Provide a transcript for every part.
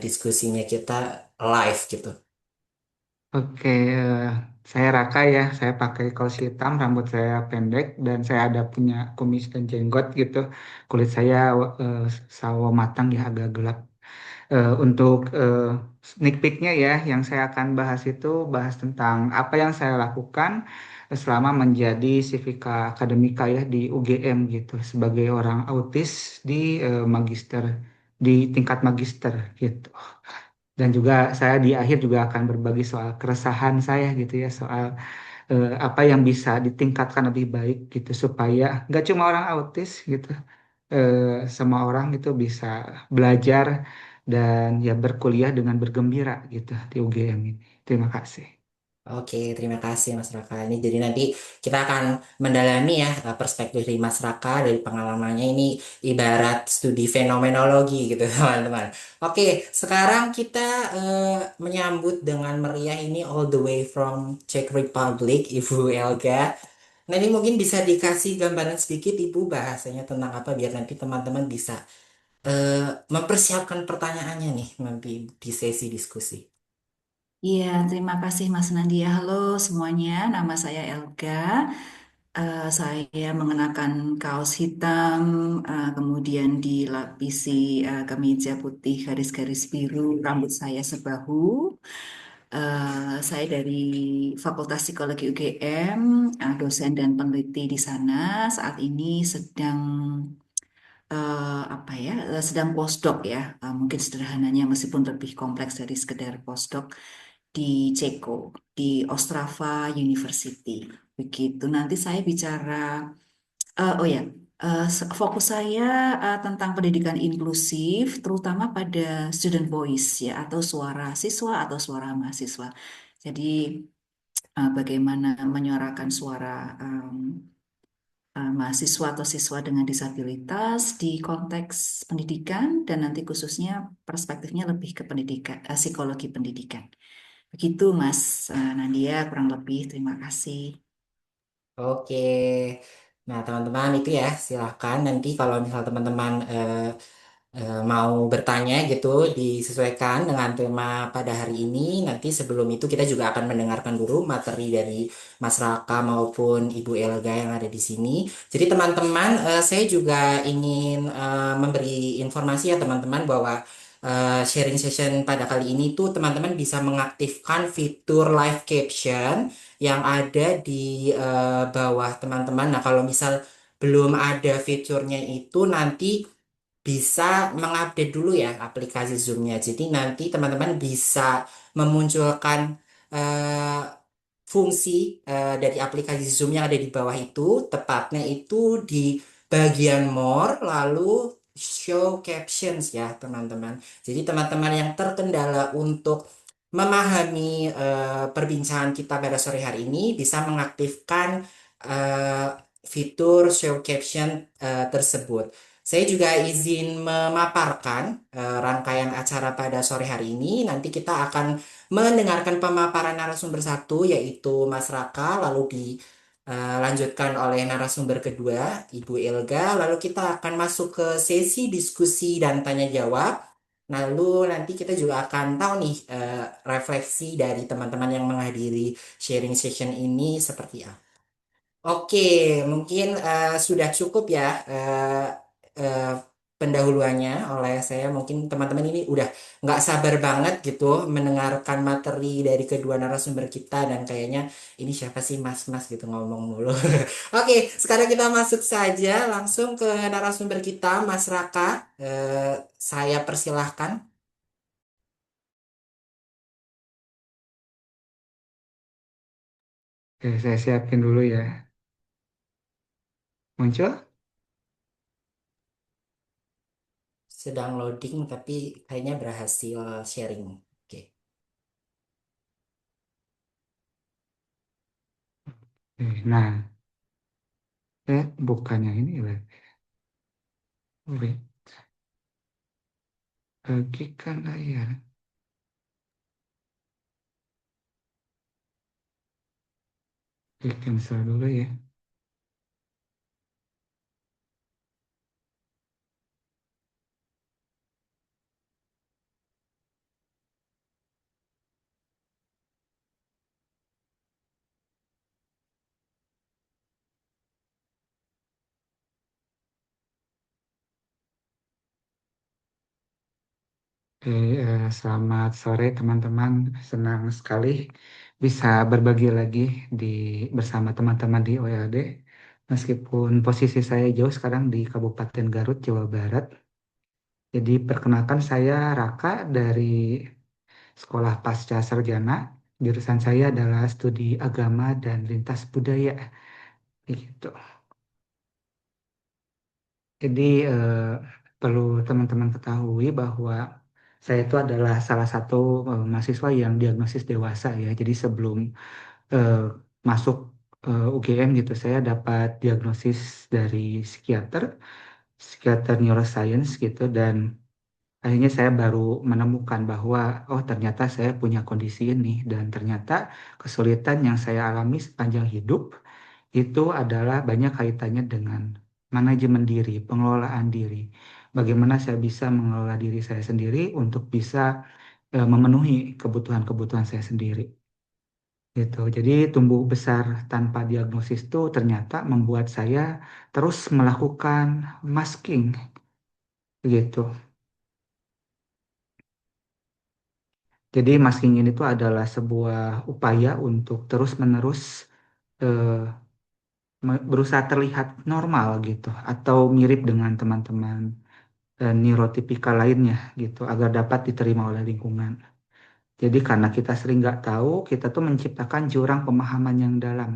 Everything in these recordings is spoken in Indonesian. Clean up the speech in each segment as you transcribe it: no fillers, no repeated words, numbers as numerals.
diskusinya kita live gitu. Oke, saya Raka ya. Saya pakai kaos hitam, rambut saya pendek, dan saya ada punya kumis dan jenggot gitu. Kulit saya eh, sawo matang ya, agak gelap. Untuk sneak peeknya ya, yang saya akan bahas itu bahas tentang apa yang saya lakukan selama menjadi Civika Akademika ya di UGM gitu, sebagai orang autis di magister, di tingkat magister gitu. Dan juga saya di akhir juga akan berbagi soal keresahan saya gitu ya, soal apa yang bisa ditingkatkan lebih baik gitu supaya nggak cuma orang autis gitu, semua orang itu bisa belajar dan ya berkuliah dengan bergembira gitu di UGM ini. Terima kasih. Oke, terima kasih Mas Raka. Ini jadi nanti kita akan mendalami ya perspektif dari Mas Raka dari pengalamannya ini ibarat studi fenomenologi gitu teman-teman. Oke, sekarang kita menyambut dengan meriah ini all the way from Czech Republic, Ibu Elga. Nah ini mungkin bisa dikasih gambaran sedikit Ibu bahasanya tentang apa biar nanti teman-teman bisa mempersiapkan pertanyaannya nih nanti di sesi diskusi. Iya, terima kasih Mas Nandia. Halo semuanya, nama saya Elga. Saya mengenakan kaos hitam, kemudian dilapisi kemeja putih garis-garis biru, rambut saya sebahu. Saya dari Fakultas Psikologi UGM, dosen dan peneliti di sana. Saat ini sedang apa ya, sedang postdoc ya, mungkin sederhananya meskipun lebih kompleks dari sekedar postdoc di Ceko, di Ostrava University. Begitu. Nanti saya bicara, oh ya, fokus saya tentang pendidikan inklusif, terutama pada student voice ya, atau suara siswa atau suara mahasiswa. Jadi bagaimana menyuarakan suara mahasiswa atau siswa dengan disabilitas di konteks pendidikan dan nanti khususnya perspektifnya lebih ke pendidikan, psikologi pendidikan. Begitu Mas Nadia, kurang lebih terima kasih. Oke, nah teman-teman itu ya silahkan nanti kalau misal teman-teman mau bertanya gitu disesuaikan dengan tema pada hari ini. Nanti sebelum itu kita juga akan mendengarkan dulu materi dari Mas Raka maupun Ibu Elga yang ada di sini. Jadi teman-teman saya juga ingin memberi informasi ya teman-teman bahwa sharing session pada kali ini tuh teman-teman bisa mengaktifkan fitur live caption yang ada di bawah teman-teman. Nah, kalau misal belum ada fiturnya itu nanti bisa mengupdate dulu ya aplikasi Zoom-nya. Jadi nanti teman-teman bisa memunculkan eh, fungsi dari aplikasi Zoom yang ada di bawah itu, tepatnya itu di bagian more, lalu show captions ya teman-teman. Jadi teman-teman yang terkendala untuk memahami perbincangan kita pada sore hari ini bisa mengaktifkan eh, fitur show caption tersebut. Saya juga izin memaparkan rangkaian acara pada sore hari ini. Nanti kita akan mendengarkan pemaparan narasumber satu, yaitu Mas Raka, lalu dilanjutkan oleh narasumber kedua, Ibu Ilga. Lalu kita akan masuk ke sesi diskusi dan tanya jawab. Lalu nanti kita juga akan tahu nih refleksi dari teman-teman yang menghadiri sharing session ini seperti apa. Oke, mungkin sudah cukup ya eh, pendahuluannya oleh saya. Mungkin teman-teman ini udah nggak sabar banget gitu mendengarkan materi dari kedua narasumber kita dan kayaknya ini siapa sih mas-mas gitu ngomong mulu. Oke, sekarang kita masuk saja langsung ke narasumber kita, Mas Raka. Saya persilahkan. Oke, saya siapin dulu ya. Muncul? Sedang loading tapi kayaknya berhasil sharing. Oke. Nah, bukannya ini lah. Wait, bagikan layar. Oke, cancel dulu ya. Selamat sore teman-teman. Senang sekali bisa berbagi lagi di bersama teman-teman di OLD. Meskipun posisi saya jauh sekarang di Kabupaten Garut, Jawa Barat. Jadi perkenalkan saya Raka dari Sekolah Pasca Sarjana. Jurusan saya adalah Studi Agama dan Lintas Budaya. Gitu. Jadi perlu teman-teman ketahui bahwa saya itu adalah salah satu mahasiswa yang diagnosis dewasa ya. Jadi sebelum eh, masuk UGM gitu, saya dapat diagnosis dari psikiater, psikiater neuroscience gitu, dan akhirnya saya baru menemukan bahwa oh ternyata saya punya kondisi ini dan ternyata kesulitan yang saya alami sepanjang hidup itu adalah banyak kaitannya dengan manajemen diri, pengelolaan diri. Bagaimana saya bisa mengelola diri saya sendiri untuk bisa memenuhi kebutuhan-kebutuhan saya sendiri. Gitu. Jadi tumbuh besar tanpa diagnosis itu ternyata membuat saya terus melakukan masking gitu. Jadi masking ini tuh adalah sebuah upaya untuk terus-menerus eh, berusaha terlihat normal gitu atau mirip dengan teman-teman neurotipikal lainnya gitu agar dapat diterima oleh lingkungan. Jadi karena kita sering nggak tahu, kita tuh menciptakan jurang pemahaman yang dalam.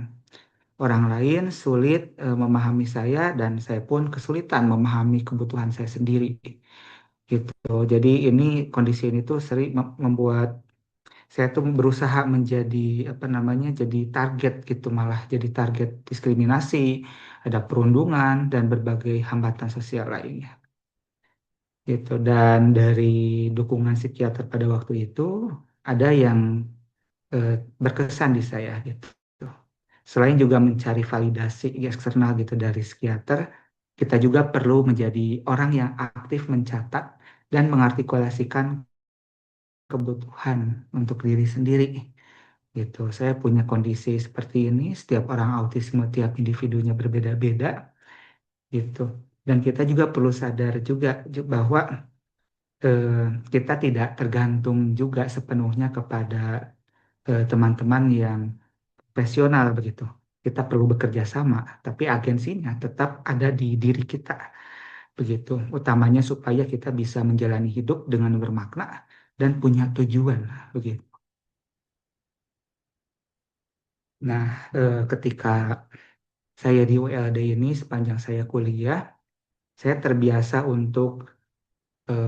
Orang lain sulit memahami saya dan saya pun kesulitan memahami kebutuhan saya sendiri gitu. Jadi ini kondisi ini tuh sering membuat saya tuh berusaha menjadi apa namanya jadi target gitu malah jadi target diskriminasi, ada perundungan dan berbagai hambatan sosial lainnya gitu. Dan dari dukungan psikiater pada waktu itu ada yang eh, berkesan di saya gitu. Selain juga mencari validasi eksternal gitu dari psikiater, kita juga perlu menjadi orang yang aktif mencatat dan mengartikulasikan kebutuhan untuk diri sendiri. Gitu. Saya punya kondisi seperti ini, setiap orang autisme, tiap individunya berbeda-beda, gitu. Dan kita juga perlu sadar juga bahwa eh, kita tidak tergantung juga sepenuhnya kepada teman-teman yang profesional begitu. Kita perlu bekerja sama, tapi agensinya tetap ada di diri kita begitu. Utamanya supaya kita bisa menjalani hidup dengan bermakna dan punya tujuan begitu. Nah, ketika saya di WLD ini sepanjang saya kuliah, saya terbiasa untuk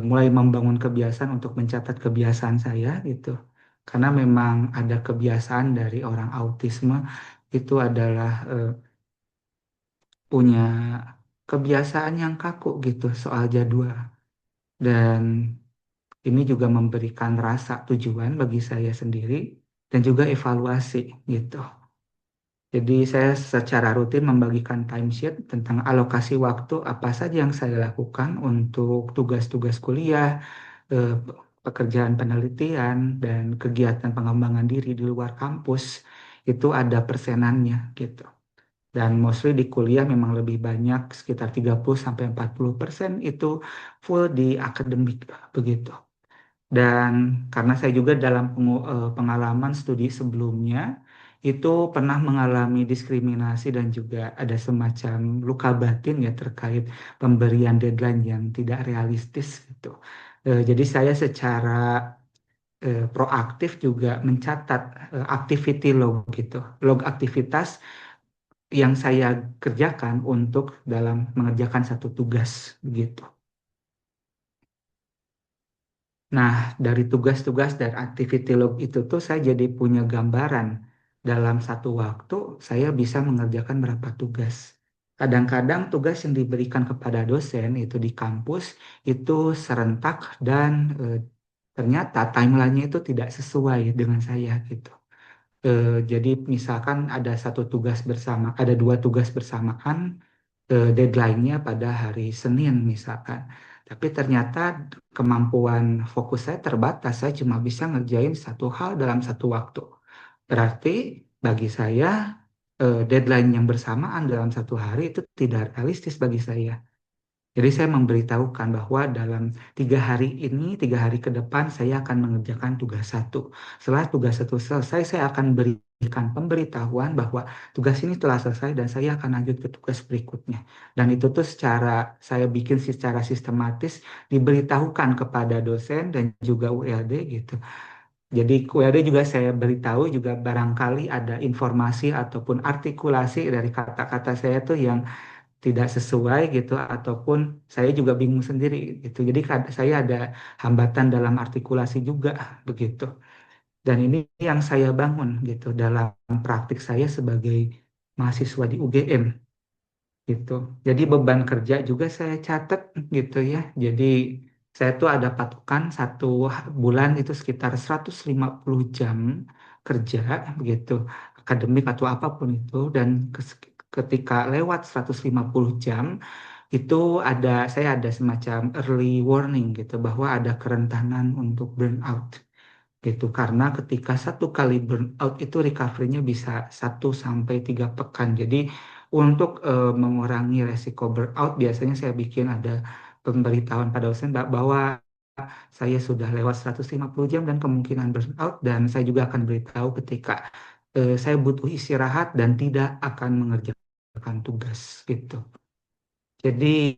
mulai membangun kebiasaan untuk mencatat kebiasaan saya gitu. Karena memang ada kebiasaan dari orang autisme itu adalah punya kebiasaan yang kaku gitu soal jadwal. Dan ini juga memberikan rasa tujuan bagi saya sendiri dan juga evaluasi gitu. Jadi saya secara rutin membagikan timesheet tentang alokasi waktu apa saja yang saya lakukan untuk tugas-tugas kuliah, eh, pekerjaan penelitian, dan kegiatan pengembangan diri di luar kampus. Itu ada persenannya gitu. Dan mostly di kuliah memang lebih banyak sekitar 30-40% itu full di akademik begitu. Dan karena saya juga dalam pengalaman studi sebelumnya itu pernah mengalami diskriminasi dan juga ada semacam luka batin ya terkait pemberian deadline yang tidak realistis gitu. Jadi saya secara proaktif juga mencatat activity log gitu, log aktivitas yang saya kerjakan untuk dalam mengerjakan satu tugas gitu. Nah, dari tugas-tugas dan activity log itu tuh saya jadi punya gambaran dalam satu waktu saya bisa mengerjakan berapa tugas. Kadang-kadang tugas yang diberikan kepada dosen itu di kampus itu serentak dan ternyata timelinenya itu tidak sesuai dengan saya gitu. Jadi misalkan ada satu tugas bersama, ada dua tugas bersamaan, deadline-nya pada hari Senin misalkan. Tapi ternyata kemampuan fokus saya terbatas, saya cuma bisa ngerjain satu hal dalam satu waktu. Berarti bagi saya deadline yang bersamaan dalam satu hari itu tidak realistis bagi saya. Jadi saya memberitahukan bahwa dalam 3 hari ini, 3 hari ke depan saya akan mengerjakan tugas satu. Setelah tugas satu selesai, saya akan berikan pemberitahuan bahwa tugas ini telah selesai dan saya akan lanjut ke tugas berikutnya. Dan itu tuh secara saya bikin secara sistematis diberitahukan kepada dosen dan juga ULD gitu. Jadi ULD juga saya beritahu juga barangkali ada informasi ataupun artikulasi dari kata-kata saya tuh yang tidak sesuai gitu ataupun saya juga bingung sendiri gitu. Jadi saya ada hambatan dalam artikulasi juga begitu. Dan ini yang saya bangun gitu dalam praktik saya sebagai mahasiswa di UGM gitu. Jadi beban kerja juga saya catat gitu ya. Jadi saya tuh ada patokan 1 bulan itu sekitar 150 jam kerja begitu, akademik atau apapun itu. Dan ketika lewat 150 jam itu saya ada semacam early warning gitu bahwa ada kerentanan untuk burnout gitu karena ketika 1 kali burnout itu recovery-nya bisa 1 sampai 3 pekan. Jadi untuk mengurangi resiko burnout biasanya saya bikin ada pemberitahuan pada dosen bahwa saya sudah lewat 150 jam dan kemungkinan burnout, dan saya juga akan beritahu ketika saya butuh istirahat dan tidak akan mengerjakan tugas gitu. Jadi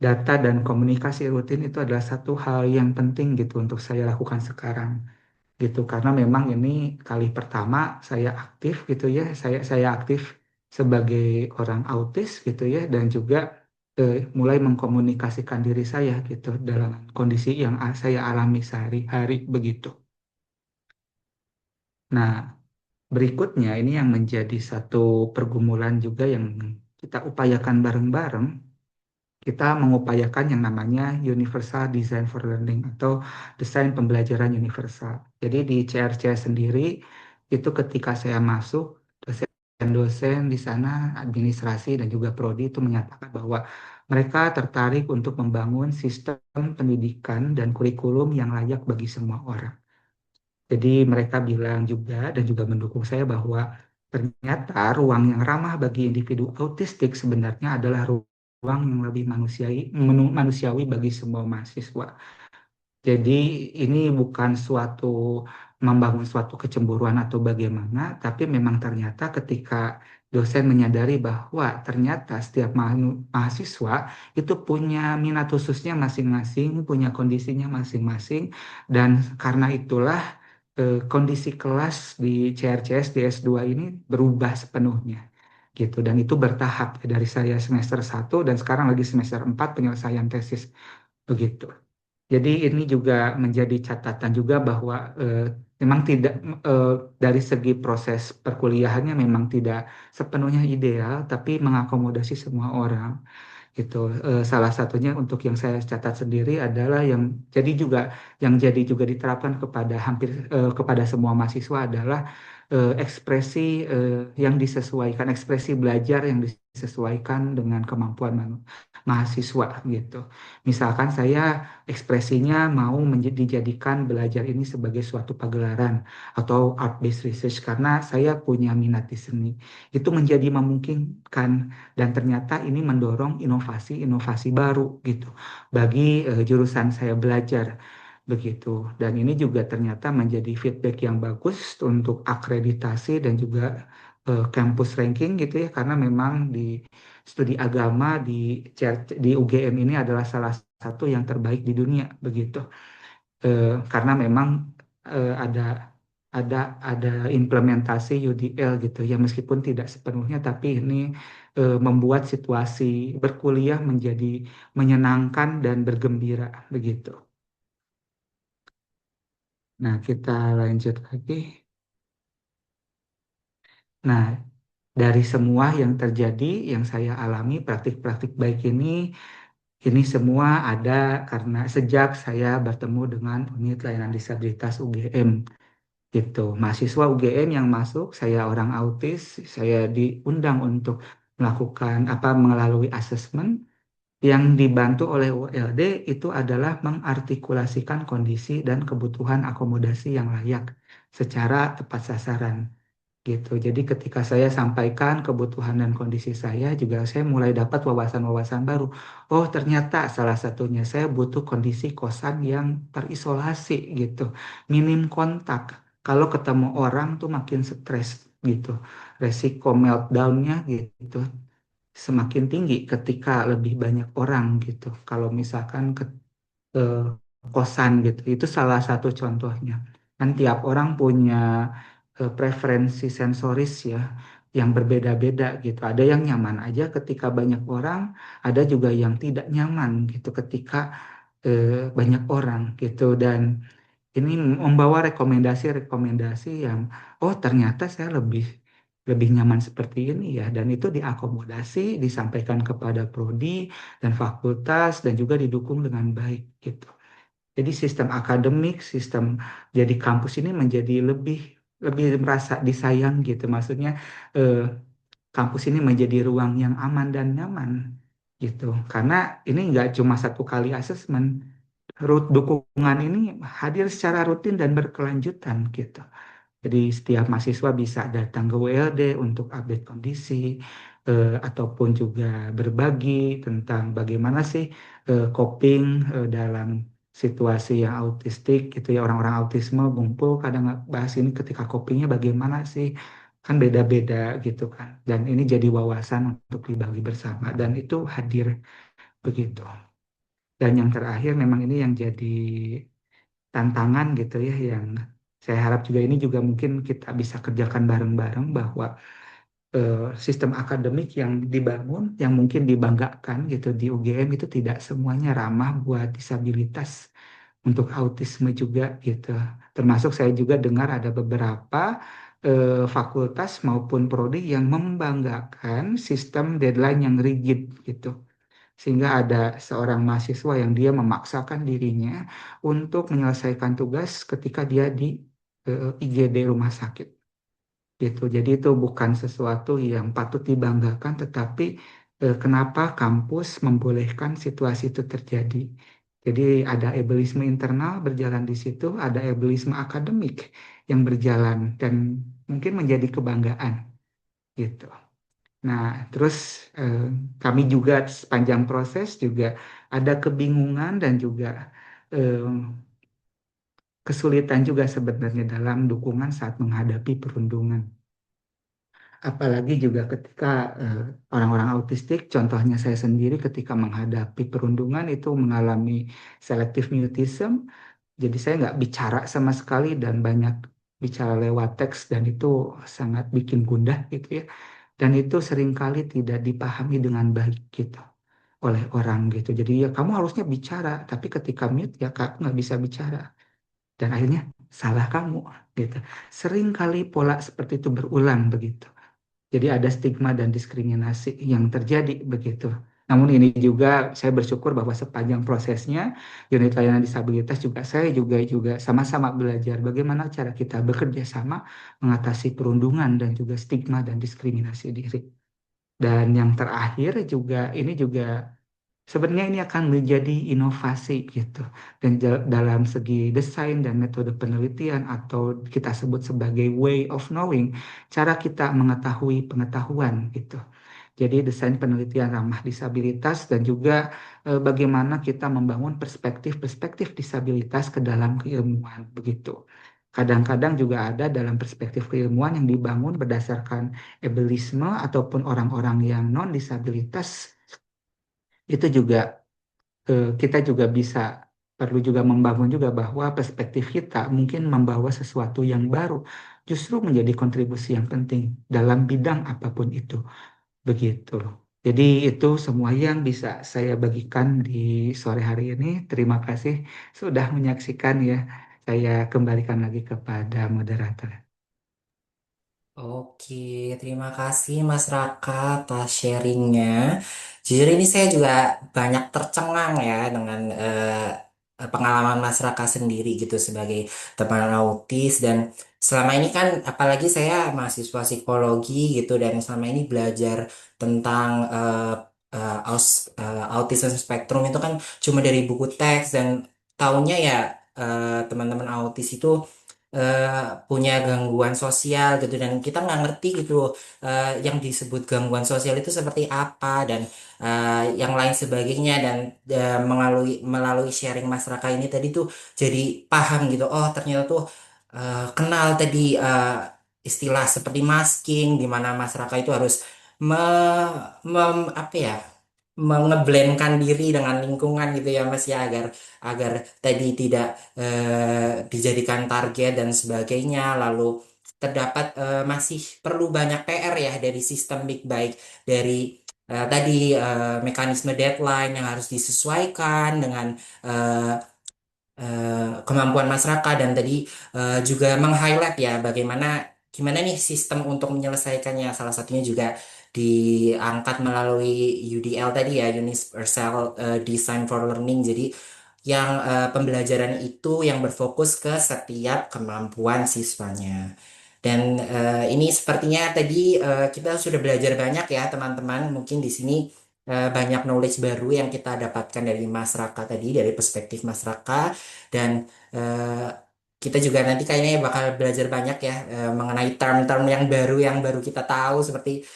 data dan komunikasi rutin itu adalah satu hal yang penting gitu untuk saya lakukan sekarang gitu karena memang ini kali pertama saya aktif gitu ya, saya aktif sebagai orang autis gitu ya, dan juga mulai mengkomunikasikan diri saya gitu dalam kondisi yang saya alami sehari-hari begitu. Nah, berikutnya ini yang menjadi satu pergumulan juga yang kita upayakan bareng-bareng. Kita mengupayakan yang namanya Universal Design for Learning atau desain pembelajaran universal. Jadi di CRC sendiri itu ketika saya masuk, dosen-dosen di sana, administrasi dan juga prodi itu menyatakan bahwa mereka tertarik untuk membangun sistem pendidikan dan kurikulum yang layak bagi semua orang. Jadi mereka bilang juga dan juga mendukung saya bahwa ternyata ruang yang ramah bagi individu autistik sebenarnya adalah ruang yang lebih manusiawi bagi semua mahasiswa. Jadi ini bukan membangun suatu kecemburuan atau bagaimana, tapi memang ternyata ketika dosen menyadari bahwa ternyata setiap mahasiswa itu punya minat khususnya masing-masing, punya kondisinya masing-masing, dan karena itulah kondisi kelas di CRCS di S2 ini berubah sepenuhnya gitu, dan itu bertahap dari saya semester 1 dan sekarang lagi semester 4 penyelesaian tesis begitu. Jadi ini juga menjadi catatan juga bahwa memang tidak eh, dari segi proses perkuliahannya memang tidak sepenuhnya ideal, tapi mengakomodasi semua orang gitu. Salah satunya untuk yang saya catat sendiri adalah yang jadi juga diterapkan kepada semua mahasiswa adalah ekspresi yang disesuaikan, ekspresi belajar yang disesuaikan dengan kemampuan mahasiswa gitu. Misalkan saya ekspresinya mau dijadikan belajar ini sebagai suatu pagelaran atau art-based research karena saya punya minat di seni. Itu menjadi memungkinkan dan ternyata ini mendorong inovasi-inovasi baru gitu bagi jurusan saya belajar begitu. Dan ini juga ternyata menjadi feedback yang bagus untuk akreditasi dan juga campus ranking gitu ya, karena memang di studi agama di UGM ini adalah salah satu yang terbaik di dunia begitu. Karena memang ada ada ada implementasi UDL gitu ya, meskipun tidak sepenuhnya, tapi ini membuat situasi berkuliah menjadi menyenangkan dan bergembira begitu. Nah, kita lanjut lagi. Nah, dari semua yang terjadi, yang saya alami, praktik-praktik baik ini semua ada karena sejak saya bertemu dengan unit layanan disabilitas UGM gitu. Mahasiswa UGM yang masuk, saya orang autis, saya diundang untuk melakukan melalui asesmen yang dibantu oleh ULD itu adalah mengartikulasikan kondisi dan kebutuhan akomodasi yang layak secara tepat sasaran gitu. Jadi ketika saya sampaikan kebutuhan dan kondisi saya, juga saya mulai dapat wawasan-wawasan baru. Oh, ternyata salah satunya saya butuh kondisi kosan yang terisolasi gitu, minim kontak. Kalau ketemu orang tuh makin stres gitu, resiko meltdown-nya gitu semakin tinggi ketika lebih banyak orang gitu. Kalau misalkan eh, kosan gitu. Itu salah satu contohnya. Kan tiap orang punya preferensi sensoris ya yang berbeda-beda gitu. Ada yang nyaman aja ketika banyak orang, ada juga yang tidak nyaman gitu ketika banyak orang gitu. Dan ini membawa rekomendasi-rekomendasi yang oh ternyata saya lebih lebih nyaman seperti ini ya, dan itu diakomodasi, disampaikan kepada prodi dan fakultas dan juga didukung dengan baik gitu. Jadi sistem akademik, sistem jadi kampus ini menjadi lebih lebih merasa disayang gitu. Maksudnya eh, kampus ini menjadi ruang yang aman dan nyaman gitu. Karena ini nggak cuma satu kali asesmen, dukungan ini hadir secara rutin dan berkelanjutan gitu. Jadi setiap mahasiswa bisa datang ke WLD untuk update kondisi ataupun juga berbagi tentang bagaimana sih coping dalam situasi yang autistik gitu ya, orang-orang autisme ngumpul kadang bahas ini ketika copingnya bagaimana sih, kan beda-beda gitu kan, dan ini jadi wawasan untuk dibagi bersama dan itu hadir begitu. Dan yang terakhir memang ini yang jadi tantangan gitu ya, yang saya harap juga ini juga mungkin kita bisa kerjakan bareng-bareng, bahwa eh, sistem akademik yang dibangun, yang mungkin dibanggakan gitu di UGM itu tidak semuanya ramah buat disabilitas untuk autisme juga gitu. Termasuk saya juga dengar ada beberapa fakultas maupun prodi yang membanggakan sistem deadline yang rigid gitu. Sehingga ada seorang mahasiswa yang dia memaksakan dirinya untuk menyelesaikan tugas ketika dia di IGD rumah sakit gitu. Jadi itu bukan sesuatu yang patut dibanggakan, tetapi kenapa kampus membolehkan situasi itu terjadi. Jadi ada egoisme internal berjalan di situ, ada egoisme akademik yang berjalan dan mungkin menjadi kebanggaan gitu. Nah, terus eh, kami juga sepanjang proses juga ada kebingungan dan juga eh, kesulitan juga sebenarnya dalam dukungan saat menghadapi perundungan. Apalagi juga ketika eh, orang-orang autistik, contohnya saya sendiri ketika menghadapi perundungan itu mengalami selective mutism, jadi saya nggak bicara sama sekali dan banyak bicara lewat teks dan itu sangat bikin gundah gitu ya. Dan itu seringkali tidak dipahami dengan baik gitu oleh orang gitu. Jadi ya kamu harusnya bicara, tapi ketika mute ya kak nggak bisa bicara. Dan akhirnya salah kamu gitu. Seringkali pola seperti itu berulang begitu. Jadi ada stigma dan diskriminasi yang terjadi begitu. Namun ini juga saya bersyukur bahwa sepanjang prosesnya unit layanan disabilitas juga saya juga sama-sama belajar bagaimana cara kita bekerja sama mengatasi perundungan dan juga stigma dan diskriminasi diri. Dan yang terakhir juga ini juga sebenarnya ini akan menjadi inovasi gitu. Dan dalam segi desain dan metode penelitian atau kita sebut sebagai way of knowing, cara kita mengetahui pengetahuan gitu. Jadi desain penelitian ramah disabilitas dan juga bagaimana kita membangun perspektif-perspektif disabilitas ke dalam keilmuan begitu. Kadang-kadang juga ada dalam perspektif keilmuan yang dibangun berdasarkan ebelisme ataupun orang-orang yang non disabilitas, itu juga kita juga bisa perlu juga membangun juga bahwa perspektif kita mungkin membawa sesuatu yang baru justru menjadi kontribusi yang penting dalam bidang apapun itu begitu. Jadi itu semua yang bisa saya bagikan di sore hari ini. Terima kasih sudah menyaksikan ya. Saya kembalikan lagi kepada moderator. Oke, terima kasih Mas Raka atas sharingnya. Jujur ini saya juga banyak tercengang ya dengan pengalaman Mas Raka sendiri gitu sebagai teman autis, dan selama ini kan apalagi saya mahasiswa psikologi gitu dan selama ini belajar tentang autism spektrum itu kan cuma dari buku teks, dan taunya ya teman-teman autis itu punya gangguan sosial gitu dan kita nggak ngerti gitu yang disebut gangguan sosial itu seperti apa dan yang lain sebagainya dan melalui melalui sharing Mas Raka ini tadi tuh jadi paham gitu oh ternyata tuh kenal tadi istilah seperti masking di mana Mas Raka itu harus me, apa ya mengeblendkan diri dengan lingkungan gitu ya Mas ya agar agar tadi tidak dijadikan target dan sebagainya lalu terdapat masih perlu banyak PR ya dari sistemik baik dari tadi mekanisme deadline yang harus disesuaikan dengan eh, kemampuan masyarakat dan tadi juga meng-highlight ya bagaimana gimana nih sistem untuk menyelesaikannya salah satunya juga diangkat melalui UDL tadi ya Universal Design for Learning jadi yang pembelajaran itu yang berfokus ke setiap kemampuan siswanya. Dan ini sepertinya tadi kita sudah belajar banyak ya teman-teman. Mungkin di sini banyak knowledge baru yang kita dapatkan dari masyarakat tadi, dari perspektif masyarakat. Dan eh, kita juga nanti kayaknya bakal belajar banyak ya mengenai term-term yang baru kita tahu seperti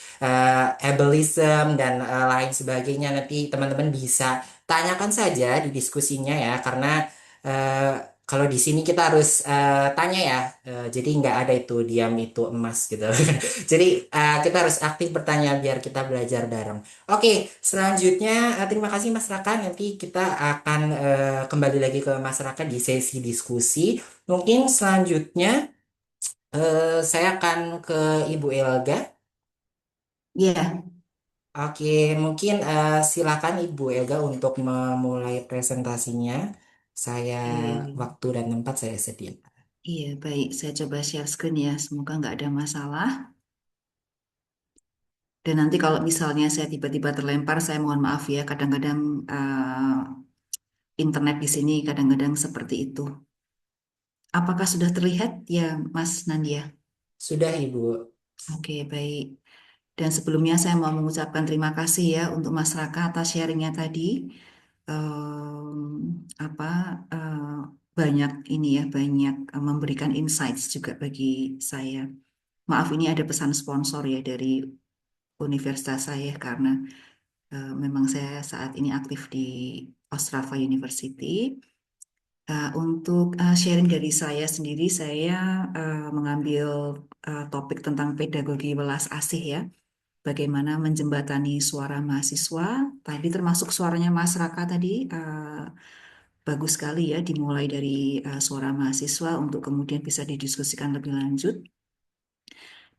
ableism dan lain sebagainya. Nanti teman-teman bisa tanyakan saja di diskusinya ya, karena eh, kalau di sini kita harus tanya ya, jadi nggak ada itu diam itu emas gitu. Jadi kita harus aktif bertanya biar kita belajar bareng. Oke, selanjutnya terima kasih Mas Raka. Nanti kita akan kembali lagi ke Mas Raka di sesi diskusi. Mungkin selanjutnya saya akan ke Ibu Elga. Ya, Oke, mungkin silakan Ibu Elga untuk memulai presentasinya. Saya eh, waktu dan tempat saya sedia. iya baik. Saya coba share screen ya. Semoga nggak ada masalah. Dan nanti kalau misalnya saya tiba-tiba terlempar, saya mohon maaf ya. Kadang-kadang internet di sini kadang-kadang seperti itu. Apakah sudah terlihat ya, Mas Nandia? Sudah Ibu. Oke, baik. Dan sebelumnya saya mau mengucapkan terima kasih ya untuk Mas Raka atas sharingnya tadi. Apa eh, banyak ini ya, banyak memberikan insights juga bagi saya. Maaf, ini ada pesan sponsor ya dari universitas saya karena memang saya saat ini aktif di Ostrava University. Untuk sharing dari saya sendiri, saya mengambil topik tentang pedagogi welas asih ya. Bagaimana menjembatani suara mahasiswa. Tadi termasuk suaranya Mas Raka tadi bagus sekali ya dimulai dari suara mahasiswa untuk kemudian bisa didiskusikan lebih lanjut.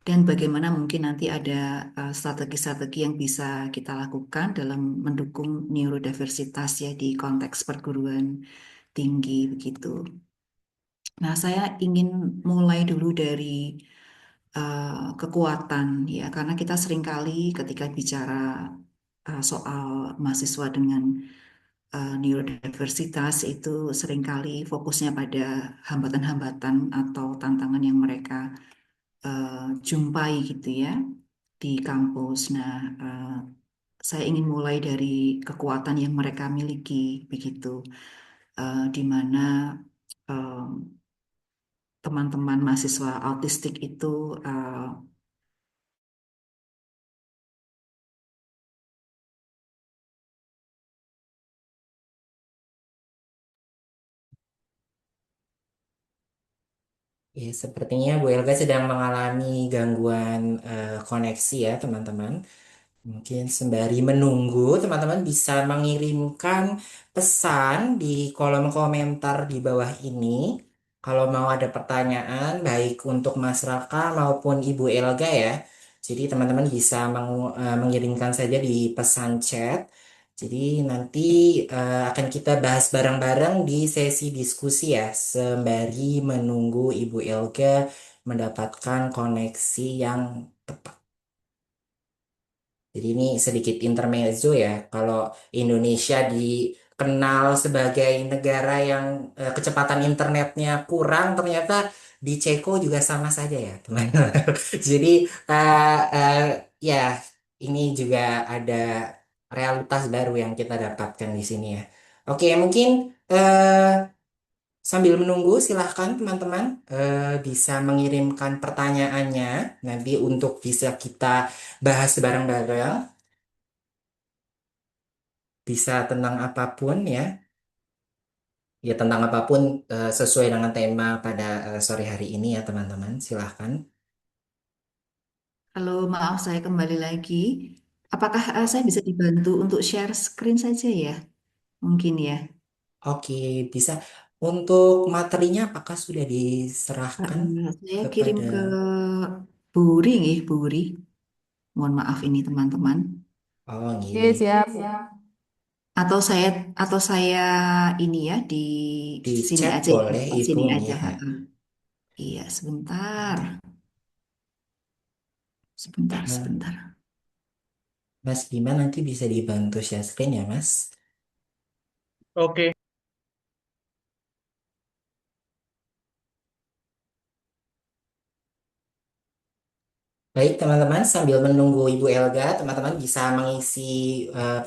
Dan bagaimana mungkin nanti ada strategi-strategi yang bisa kita lakukan dalam mendukung neurodiversitas ya di konteks perguruan tinggi begitu. Nah, saya ingin mulai dulu dari kekuatan ya, karena kita seringkali ketika bicara soal mahasiswa dengan neurodiversitas itu seringkali fokusnya pada hambatan-hambatan atau tantangan yang mereka jumpai gitu ya di kampus. Nah, saya ingin mulai dari kekuatan yang mereka miliki begitu, di mana eh, teman-teman mahasiswa autistik itu Ya, sepertinya Bu Elga sedang mengalami gangguan koneksi ya, teman-teman. Mungkin sembari menunggu, teman-teman bisa mengirimkan pesan di kolom komentar di bawah ini. Kalau mau ada pertanyaan, baik untuk Mas Raka maupun Ibu Elga ya. Jadi teman-teman bisa mengirimkan saja di pesan chat. Jadi nanti akan kita bahas bareng-bareng di sesi diskusi ya, sembari menunggu Ibu Elga mendapatkan koneksi yang tepat. Jadi ini sedikit intermezzo ya. Kalau Indonesia dikenal sebagai negara yang kecepatan internetnya kurang, ternyata di Ceko juga sama saja ya, teman-teman. Jadi ya ini juga ada realitas baru yang kita dapatkan di sini ya. Oke, mungkin Sambil menunggu, silahkan teman-teman bisa mengirimkan pertanyaannya nanti untuk bisa kita bahas bareng-bareng. Bisa tentang apapun ya, ya tentang apapun sesuai dengan tema pada sore hari ini ya teman-teman. Silahkan. Halo, maaf saya kembali lagi. Apakah saya bisa dibantu untuk share screen saja ya? Mungkin ya. Oke, bisa. Untuk materinya apakah sudah diserahkan Saya kirim kepada... ke Bu Wuri, nggih, Bu Wuri. Mohon maaf ini teman-teman. Oh, Oke, iya. siap. Atau saya ini ya di Di sini chat aja ya, boleh Pak, Ibu sini aja. ya. Ha. Iya, sebentar, sebentar, Eh, sebentar. Mas Bima nanti bisa dibantu share screen ya, Mas. Oke. Baik, teman-teman, sambil menunggu Ibu Elga, teman-teman bisa mengisi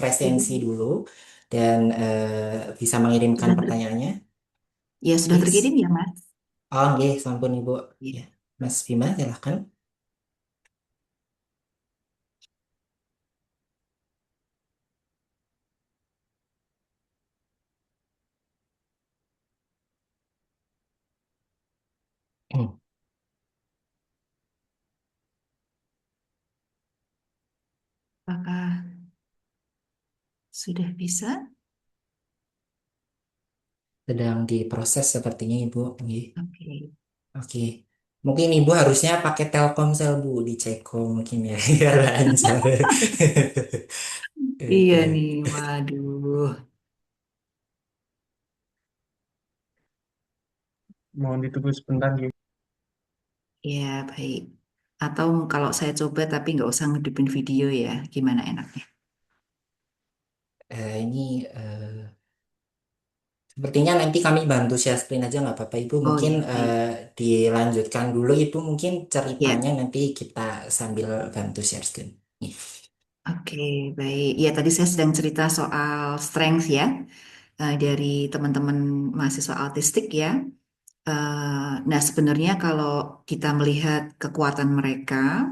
presensi dulu dan bisa mengirimkan Sudah pertanyaannya. ya sudah Please. terkirim ya, Mas? Oh, nggih, sampun Ibu. Ya. Ya, Mas Bima, silahkan. Apakah sudah bisa? Sedang diproses sepertinya Ibu. Nggih. Oke. Oke. Mungkin Ibu harusnya pakai Telkomsel Bu di Ceko mungkin ya biar lancar. Iya Oke. nih, waduh. Mohon ditunggu sebentar ya. Ya, baik. Atau kalau saya coba tapi nggak usah ngedupin video ya, gimana enaknya? Ini sepertinya nanti kami bantu share screen aja nggak apa-apa Ibu. Oh Mungkin ya, baik. dilanjutkan dulu itu mungkin ceritanya Ya, nanti kita sambil bantu share screen. Nih. oke, baik. Ya, tadi saya sedang cerita soal strength ya, dari teman-teman mahasiswa autistik ya. Nah, sebenarnya kalau kita melihat kekuatan mereka,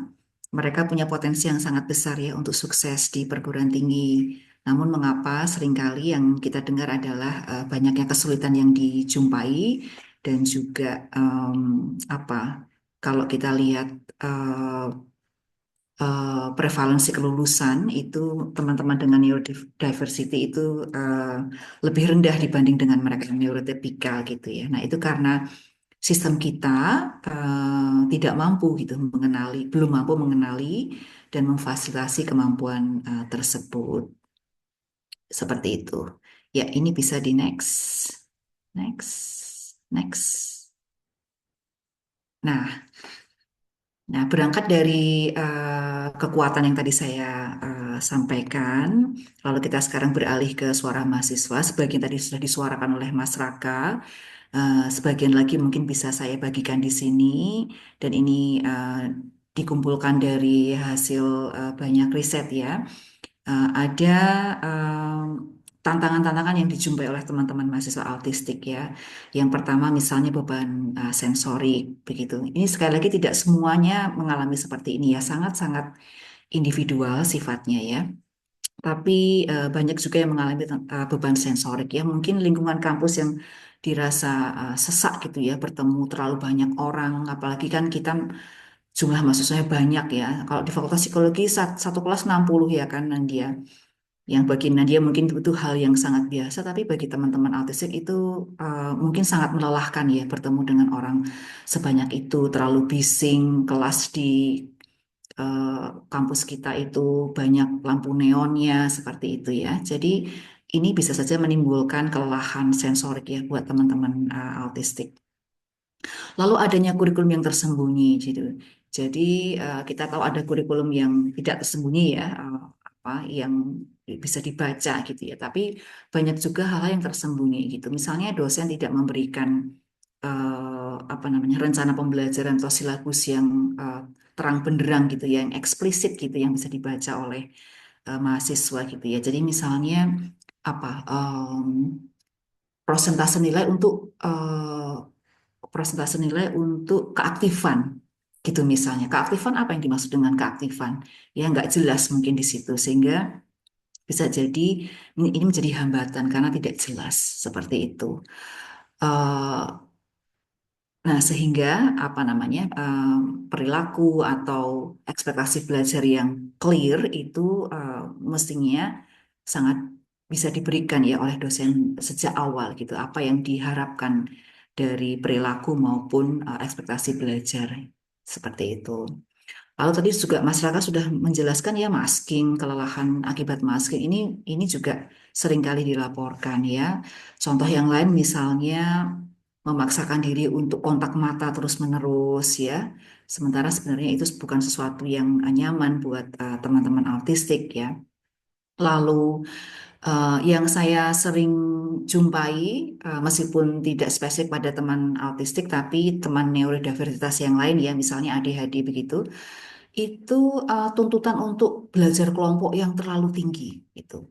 mereka punya potensi yang sangat besar ya untuk sukses di perguruan tinggi. Namun mengapa seringkali yang kita dengar adalah banyaknya kesulitan yang dijumpai dan juga apa? Kalau kita lihat eh, prevalensi kelulusan itu teman-teman dengan neurodiversity itu eh, lebih rendah dibanding dengan mereka yang neurotipikal gitu ya. Nah, itu karena sistem kita tidak mampu gitu mengenali, belum mampu mengenali dan memfasilitasi kemampuan tersebut. Seperti itu. Ya, ini bisa di next. Next. Next. Nah, berangkat dari kekuatan yang tadi saya sampaikan, lalu kita sekarang beralih ke suara mahasiswa. Sebagian tadi sudah disuarakan oleh Mas Raka. Sebagian lagi mungkin bisa saya bagikan di sini dan ini dikumpulkan dari hasil banyak riset ya. Ada tantangan-tantangan yang dijumpai oleh teman-teman mahasiswa autistik ya. Yang pertama misalnya beban sensorik begitu. Ini sekali lagi tidak semuanya mengalami seperti ini ya, sangat-sangat individual sifatnya ya. Tapi banyak juga yang mengalami beban sensorik ya. Mungkin lingkungan kampus yang dirasa sesak gitu ya, bertemu terlalu banyak orang, apalagi kan kita jumlah mahasiswanya banyak ya. Kalau di Fakultas Psikologi satu kelas 60 ya kan Nandia. Yang bagi Nadia mungkin itu hal yang sangat biasa, tapi bagi teman-teman autistik itu mungkin sangat melelahkan ya bertemu dengan orang sebanyak itu, terlalu bising, kelas di eh, kampus kita itu banyak lampu neonnya seperti itu ya. Jadi ini bisa saja menimbulkan kelelahan sensorik ya buat teman-teman autistik. Lalu adanya kurikulum yang tersembunyi gitu. Jadi kita tahu ada kurikulum yang tidak tersembunyi ya, apa yang bisa dibaca gitu ya. Tapi banyak juga hal-hal yang tersembunyi gitu. Misalnya dosen tidak memberikan apa namanya rencana pembelajaran atau silabus yang eh, terang benderang gitu ya, yang eksplisit gitu yang bisa dibaca oleh mahasiswa gitu ya. Jadi misalnya apa? prosentase nilai untuk eh, persentase nilai untuk keaktifan gitu misalnya. Keaktifan apa yang dimaksud dengan keaktifan? Ya nggak jelas mungkin di situ sehingga bisa jadi ini menjadi hambatan karena tidak jelas seperti itu. Eh, Nah, sehingga apa namanya perilaku atau ekspektasi belajar yang clear itu mestinya sangat bisa diberikan ya oleh dosen sejak awal gitu. Apa yang diharapkan dari perilaku maupun ekspektasi belajar seperti itu. Lalu tadi juga Mas Raka sudah menjelaskan ya masking, kelelahan akibat masking ini juga seringkali dilaporkan ya. Contoh yang lain misalnya memaksakan diri untuk kontak mata terus-menerus ya. Sementara sebenarnya itu bukan sesuatu yang nyaman buat teman-teman autistik ya. Lalu yang saya sering jumpai, meskipun tidak spesifik pada teman autistik, tapi teman neurodiversitas yang lain ya, misalnya ADHD begitu, itu tuntutan untuk belajar kelompok yang terlalu tinggi itu.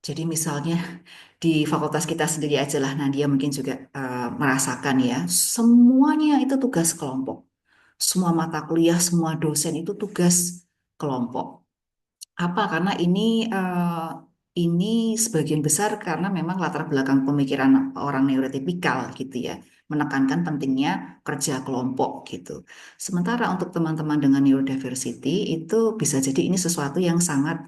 Jadi misalnya di fakultas kita sendiri aja lah, Nadia mungkin juga merasakan ya, semuanya itu tugas kelompok. Semua mata kuliah, semua dosen itu tugas kelompok. Apa? Karena ini sebagian besar karena memang latar belakang pemikiran orang neurotipikal gitu ya, menekankan pentingnya kerja kelompok gitu. Sementara untuk teman-teman dengan neurodiversity itu bisa jadi ini sesuatu yang sangat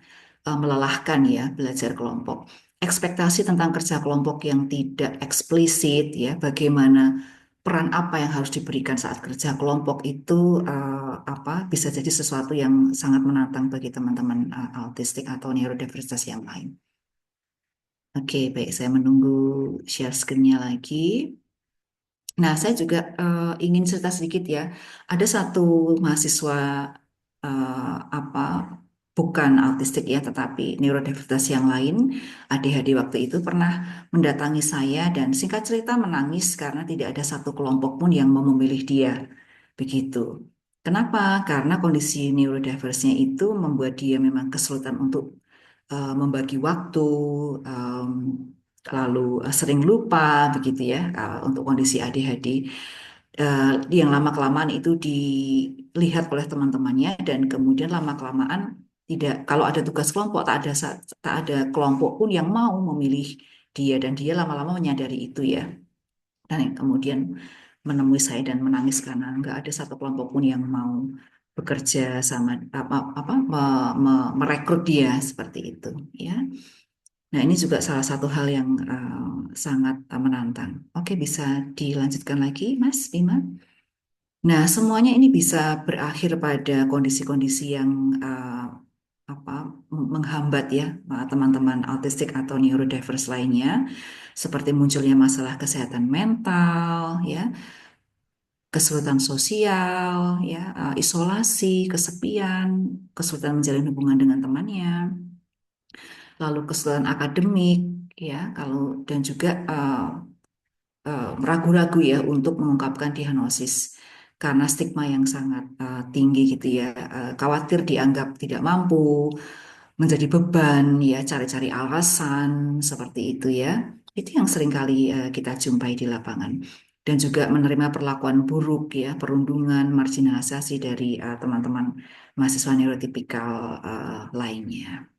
melelahkan ya, belajar kelompok. Ekspektasi tentang kerja kelompok yang tidak eksplisit ya, bagaimana peran apa yang harus diberikan saat kerja kelompok itu bisa jadi sesuatu yang sangat menantang bagi teman-teman autistik atau neurodiversitas yang lain. Oke, baik, saya menunggu share screen-nya lagi. Nah, saya juga ingin cerita sedikit ya. Ada satu mahasiswa apa bukan autistik ya, tetapi neurodiversitas yang lain, ADHD waktu itu pernah mendatangi saya dan singkat cerita menangis karena tidak ada satu kelompok pun yang mau memilih dia. Begitu. Kenapa? Karena kondisi neurodiverse-nya itu membuat dia memang kesulitan untuk membagi waktu, em, lalu sering lupa begitu ya untuk kondisi ADHD. Yang lama-kelamaan itu dilihat oleh teman-temannya dan kemudian lama-kelamaan tidak kalau ada tugas kelompok tak ada kelompok pun yang mau memilih dia dan dia lama-lama menyadari itu ya. Dan kemudian menemui saya dan menangis karena nggak ada satu kelompok pun yang mau bekerja sama merekrut dia seperti itu ya. Nah, ini juga salah satu hal yang sangat menantang. Oke, bisa dilanjutkan lagi, Mas Bima. Nah, semuanya ini bisa berakhir pada kondisi-kondisi yang apa menghambat ya teman-teman autistik atau neurodiverse lainnya, seperti munculnya masalah kesehatan mental, ya, kesulitan sosial, ya, isolasi, kesepian, kesulitan menjalin hubungan dengan temannya, lalu kesulitan akademik, ya, kalau dan juga ragu-ragu ya untuk mengungkapkan diagnosis karena stigma yang sangat tinggi gitu ya, khawatir dianggap tidak mampu, menjadi beban ya, cari-cari alasan seperti itu ya. Itu yang sering kali kita jumpai di lapangan. Dan juga menerima perlakuan buruk ya, perundungan, marginalisasi dari teman-teman mahasiswa neurotipikal lainnya.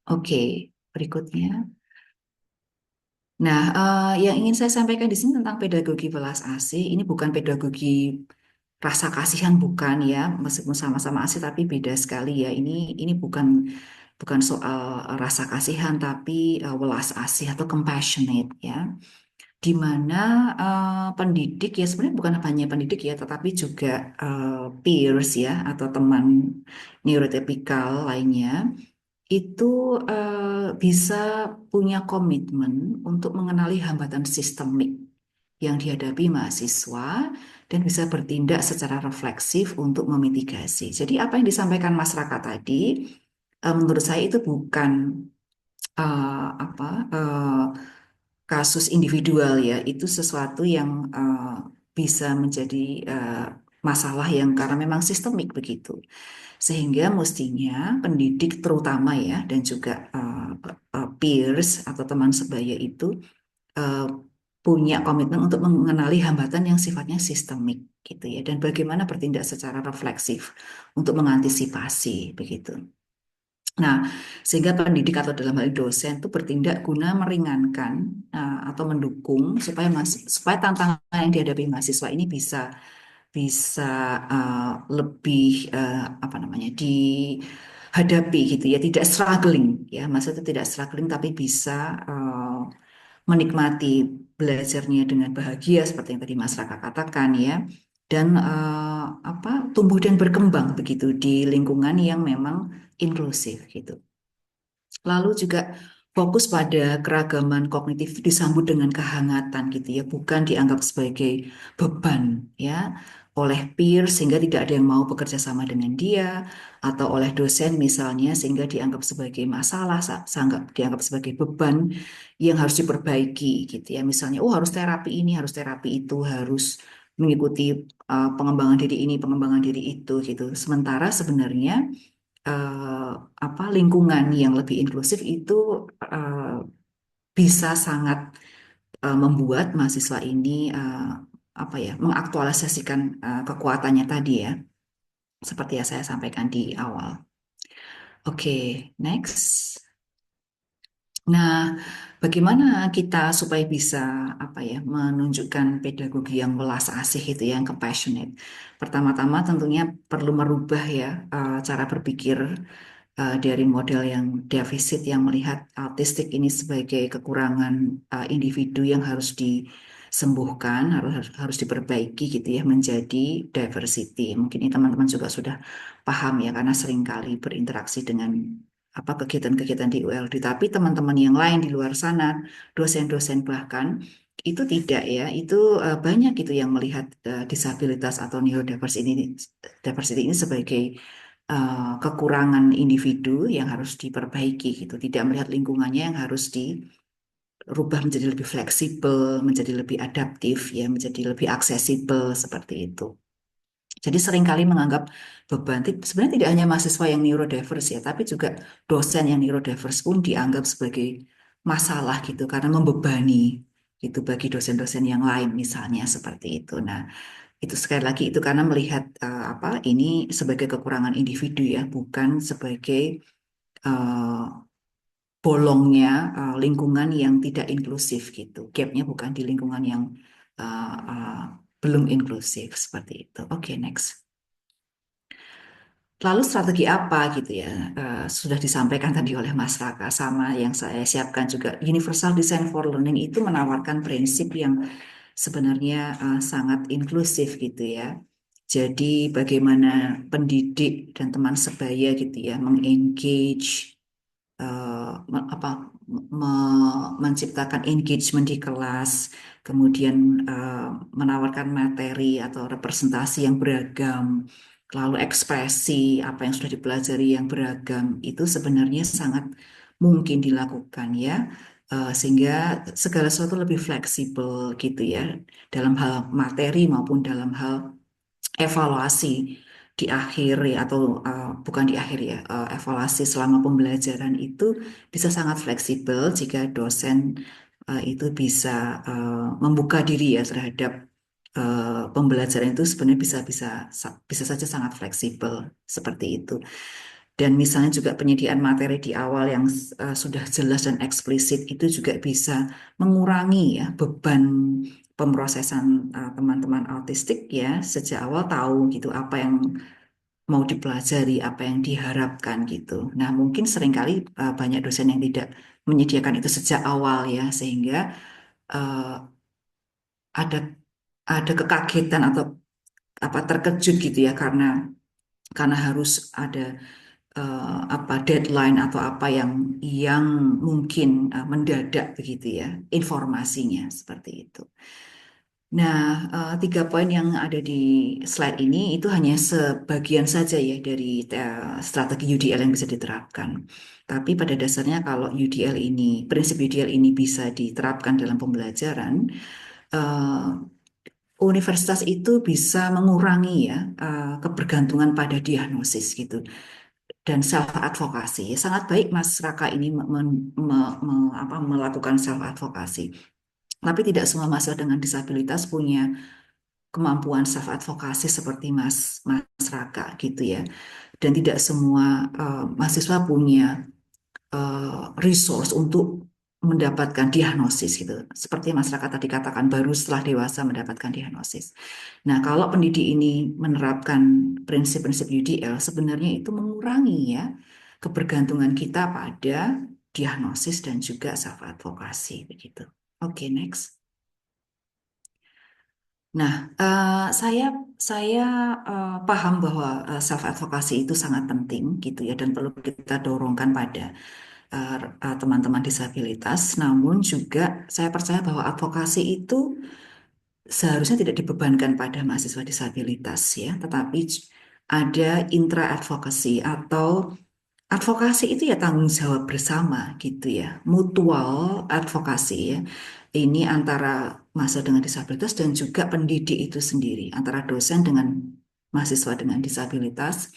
Oke, berikutnya. Nah, yang ingin saya sampaikan di sini tentang pedagogi belas asih, ini bukan pedagogi rasa kasihan bukan ya, meskipun sama-sama asih tapi beda sekali ya. Ini bukan soal rasa kasihan tapi welas asih atau compassionate ya, di mana pendidik ya sebenarnya bukan hanya pendidik ya, tetapi juga peers ya atau teman neurotipikal lainnya itu bisa punya komitmen untuk mengenali hambatan sistemik yang dihadapi mahasiswa dan bisa bertindak secara refleksif untuk memitigasi. Jadi apa yang disampaikan Mas Raka tadi, menurut saya itu bukan eh, apa kasus individual ya, itu sesuatu yang bisa menjadi eh, masalah yang karena memang sistemik begitu. Sehingga mestinya pendidik terutama ya dan juga peers atau teman sebaya itu punya komitmen untuk mengenali hambatan yang sifatnya sistemik gitu ya, dan bagaimana bertindak secara refleksif untuk mengantisipasi begitu. Nah, sehingga pendidik atau dalam hal ini dosen itu bertindak guna meringankan atau mendukung supaya tantangan yang dihadapi mahasiswa ini bisa lebih apa namanya dihadapi gitu ya, tidak struggling ya, maksudnya tidak struggling tapi bisa menikmati belajarnya dengan bahagia seperti yang tadi Mas Raka katakan ya, dan apa tumbuh dan berkembang begitu di lingkungan yang memang inklusif gitu. Lalu juga fokus pada keragaman kognitif itu disambut dengan kehangatan gitu ya, bukan dianggap sebagai beban ya oleh peer sehingga tidak ada yang mau bekerja sama dengan dia, atau oleh dosen misalnya sehingga dianggap sebagai masalah, dianggap sebagai beban yang harus diperbaiki gitu ya. Misalnya, oh harus terapi ini, harus terapi itu, harus mengikuti pengembangan diri ini, pengembangan diri itu gitu. Sementara sebenarnya eh, apa lingkungan yang lebih inklusif itu eh, bisa sangat membuat mahasiswa ini apa ya mengaktualisasikan kekuatannya tadi ya, seperti yang saya sampaikan di awal. Oke, next. Nah, bagaimana kita supaya bisa apa ya menunjukkan pedagogi yang welas asih itu yang compassionate? Pertama-tama tentunya perlu merubah ya cara berpikir dari model yang defisit yang melihat autistik ini sebagai kekurangan individu yang harus disembuhkan, harus diperbaiki gitu ya menjadi diversity. Mungkin ini teman-teman juga sudah paham ya karena seringkali berinteraksi dengan apa kegiatan-kegiatan di ULD. Tapi teman-teman yang lain di luar sana, dosen-dosen bahkan itu tidak ya, itu banyak gitu yang melihat disabilitas atau diversity ini sebagai kekurangan individu yang harus diperbaiki gitu, tidak melihat lingkungannya yang harus dirubah menjadi lebih fleksibel, menjadi lebih adaptif ya, menjadi lebih aksesibel seperti itu. Jadi seringkali menganggap beban, sebenarnya tidak hanya mahasiswa yang neurodiverse ya, tapi juga dosen yang neurodiverse pun dianggap sebagai masalah gitu karena membebani gitu bagi dosen-dosen yang lain misalnya seperti itu. Nah, itu sekali lagi itu karena melihat apa ini sebagai kekurangan individu ya, bukan sebagai eh, bolongnya lingkungan yang tidak inklusif gitu. Gapnya bukan di lingkungan yang belum inklusif seperti itu. Oke, next. Lalu strategi apa gitu ya? Sudah disampaikan tadi oleh Mas Raka sama yang saya siapkan juga. Universal Design for Learning itu menawarkan prinsip yang sebenarnya sangat inklusif gitu ya. Jadi bagaimana pendidik dan teman sebaya gitu ya mengengage apa menciptakan engagement di kelas, kemudian menawarkan materi atau representasi yang beragam, lalu ekspresi apa yang sudah dipelajari yang beragam itu sebenarnya sangat mungkin dilakukan ya. Sehingga segala sesuatu lebih fleksibel gitu ya dalam hal materi maupun dalam hal evaluasi di akhir ya, atau bukan di akhir ya, evaluasi selama pembelajaran itu bisa sangat fleksibel jika dosen itu bisa membuka diri ya terhadap pembelajaran itu sebenarnya bisa saja sangat fleksibel seperti itu. Dan misalnya juga penyediaan materi di awal yang sudah jelas dan eksplisit itu juga bisa mengurangi ya beban pemrosesan teman-teman autistik ya sejak awal tahu gitu apa yang mau dipelajari, apa yang diharapkan gitu. Nah, mungkin seringkali banyak dosen yang tidak menyediakan itu sejak awal ya sehingga eh, ada kekagetan atau apa terkejut gitu ya karena harus ada apa deadline atau apa yang mungkin mendadak begitu ya informasinya seperti itu. Nah, tiga poin yang ada di slide ini itu hanya sebagian saja ya dari strategi UDL yang bisa diterapkan. Tapi pada dasarnya kalau UDL ini, prinsip UDL ini bisa diterapkan dalam pembelajaran, eh, universitas itu bisa mengurangi ya kebergantungan pada diagnosis gitu dan self advokasi. Sangat baik Mas Raka ini melakukan self advokasi. Tapi tidak semua mahasiswa dengan disabilitas punya kemampuan self advocacy seperti Mas Raka gitu ya. Dan tidak semua mahasiswa punya resource untuk mendapatkan diagnosis gitu. Seperti masyarakat tadi katakan baru setelah dewasa mendapatkan diagnosis. Nah, kalau pendidik ini menerapkan prinsip-prinsip UDL sebenarnya itu mengurangi ya kebergantungan kita pada diagnosis dan juga self advocacy begitu. Oke, next. Nah, saya paham bahwa self advocacy itu sangat penting gitu ya dan perlu kita dorongkan pada teman-teman disabilitas. Namun juga saya percaya bahwa advokasi itu seharusnya tidak dibebankan pada mahasiswa disabilitas ya, tetapi ada intra advocacy atau advokasi itu ya tanggung jawab bersama gitu ya, mutual advokasi ya. Ini antara mahasiswa dengan disabilitas dan juga pendidik itu sendiri, antara dosen dengan mahasiswa dengan disabilitas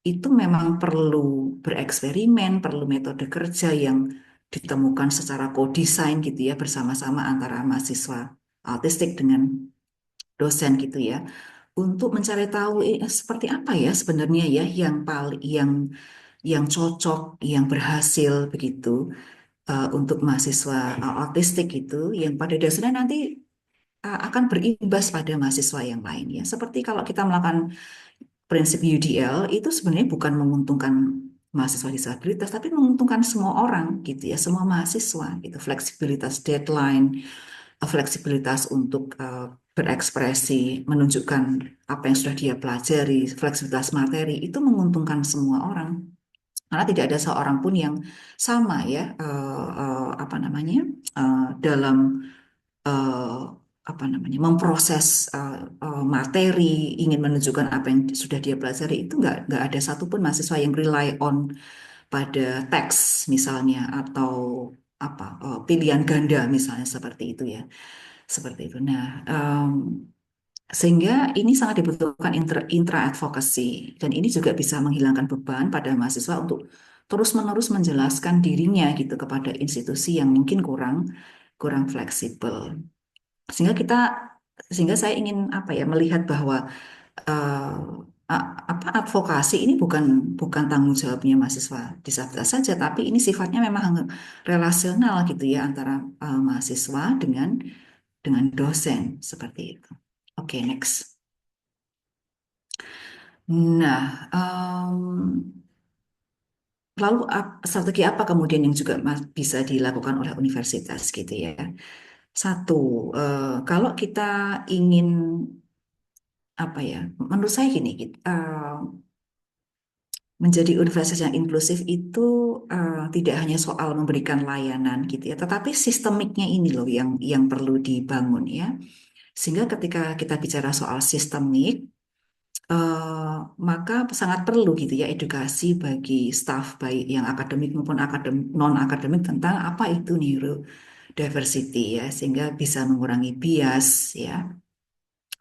itu memang perlu bereksperimen, perlu metode kerja yang ditemukan secara co-design gitu ya bersama-sama antara mahasiswa autistik dengan dosen gitu ya untuk mencari tahu seperti apa ya sebenarnya ya yang paling yang cocok, yang berhasil begitu untuk mahasiswa autistik itu yang pada dasarnya nanti akan berimbas pada mahasiswa yang lain ya. Seperti kalau kita melakukan prinsip UDL itu sebenarnya bukan menguntungkan mahasiswa disabilitas, tapi menguntungkan semua orang gitu ya, semua mahasiswa gitu. Fleksibilitas deadline, fleksibilitas untuk berekspresi, menunjukkan apa yang sudah dia pelajari, fleksibilitas materi itu menguntungkan semua orang. Karena tidak ada seorang pun yang sama ya, apa namanya, dalam eh, apa namanya memproses materi, ingin menunjukkan apa yang sudah dia pelajari itu nggak ada satupun mahasiswa yang rely on pada teks misalnya atau apa pilihan ganda misalnya seperti itu ya seperti itu. Nah, sehingga ini sangat dibutuhkan intra advocacy dan ini juga bisa menghilangkan beban pada mahasiswa untuk terus-menerus menjelaskan dirinya gitu kepada institusi yang mungkin kurang kurang fleksibel. Sehingga kita sehingga saya ingin apa ya melihat bahwa eh, apa advokasi ini bukan bukan tanggung jawabnya mahasiswa disabilitas saja, tapi ini sifatnya memang relasional gitu ya antara mahasiswa dengan dosen seperti itu. Oke, next. Nah, lalu strategi apa kemudian yang juga bisa dilakukan oleh universitas gitu ya? Satu, kalau kita ingin apa ya? Menurut saya gini, menjadi universitas yang inklusif itu tidak hanya soal memberikan layanan gitu ya, tetapi sistemiknya ini loh yang perlu dibangun ya. Sehingga ketika kita bicara soal sistemik, maka sangat perlu gitu ya edukasi bagi staf baik yang akademik maupun non akademik tentang apa itu neurodiversity ya, sehingga bisa mengurangi bias ya.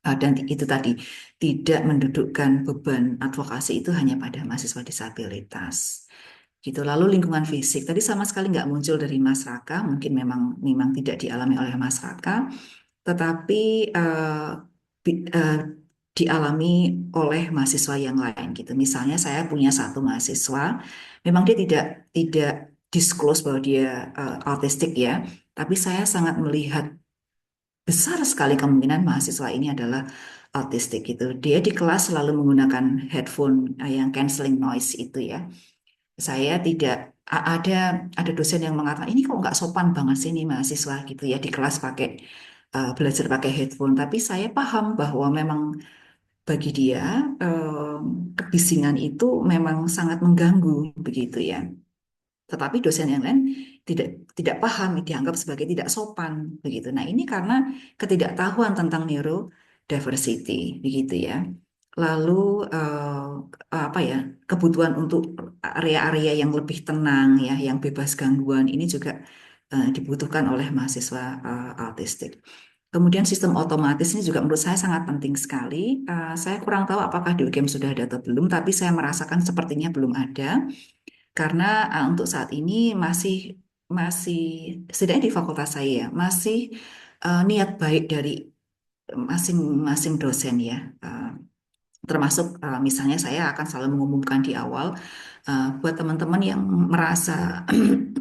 Dan itu tadi tidak mendudukkan beban advokasi itu hanya pada mahasiswa disabilitas. Gitu. Lalu lingkungan fisik tadi sama sekali nggak muncul dari Mas Raka, mungkin memang tidak dialami oleh Mas Raka, tetapi dialami oleh mahasiswa yang lain gitu. Misalnya saya punya satu mahasiswa, memang dia tidak disclose bahwa dia autistik ya, tapi saya sangat melihat besar sekali kemungkinan mahasiswa ini adalah autistik gitu. Dia di kelas selalu menggunakan headphone yang canceling noise itu ya. Saya tidak ada dosen yang mengatakan ini kok nggak sopan banget sih ini mahasiswa gitu ya di kelas pakai belajar pakai headphone. Tapi saya paham bahwa memang bagi dia kebisingan itu memang sangat mengganggu begitu ya. Tetapi dosen yang lain tidak tidak paham, dianggap sebagai tidak sopan begitu. Nah, ini karena ketidaktahuan tentang neurodiversity begitu ya. Lalu apa ya, kebutuhan untuk area-area yang lebih tenang ya, yang bebas gangguan ini juga dibutuhkan oleh mahasiswa autistik. Kemudian sistem otomatis ini juga menurut saya sangat penting sekali. Saya kurang tahu apakah di UGM sudah ada atau belum, tapi saya merasakan sepertinya belum ada. Karena untuk saat ini masih masih setidaknya di fakultas saya masih niat baik dari masing-masing dosen ya. Termasuk misalnya saya akan selalu mengumumkan di awal buat teman-teman yang merasa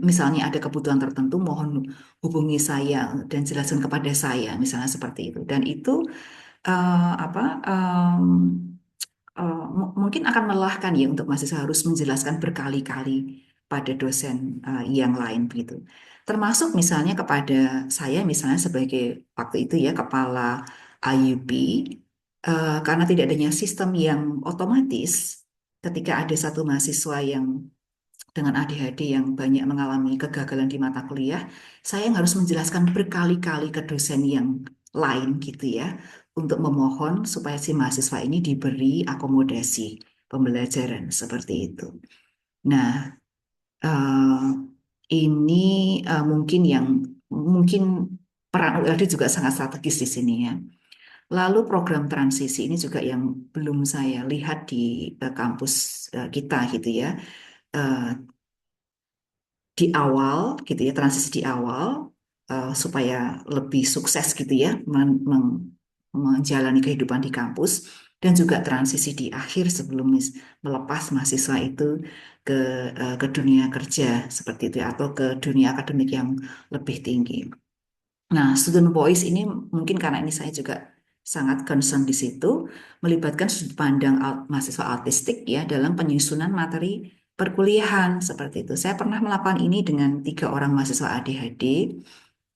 misalnya ada kebutuhan tertentu mohon hubungi saya dan jelaskan kepada saya misalnya seperti itu. Dan itu apa mungkin akan melelahkan ya untuk mahasiswa harus menjelaskan berkali-kali pada dosen yang lain begitu. Termasuk misalnya kepada saya misalnya sebagai waktu itu ya kepala IUP karena tidak adanya sistem yang otomatis ketika ada satu mahasiswa yang dengan ADHD yang banyak mengalami kegagalan di mata kuliah, saya yang harus menjelaskan berkali-kali ke dosen yang lain gitu ya, untuk memohon supaya si mahasiswa ini diberi akomodasi pembelajaran seperti itu. Nah, eh, ini mungkin peran ULD juga sangat strategis di sini ya. Lalu program transisi ini juga yang belum saya lihat di kampus kita gitu ya. Eh, di awal gitu ya transisi di awal supaya lebih sukses gitu ya menjalani kehidupan di kampus dan juga transisi di akhir sebelum melepas mahasiswa itu ke ke dunia kerja seperti itu ya, atau ke dunia akademik yang lebih tinggi. Nah, student voice ini mungkin karena ini saya juga sangat concern di situ, melibatkan sudut pandang mahasiswa autistik ya dalam penyusunan materi perkuliahan seperti itu. Saya pernah melakukan ini dengan 3 orang mahasiswa ADHD.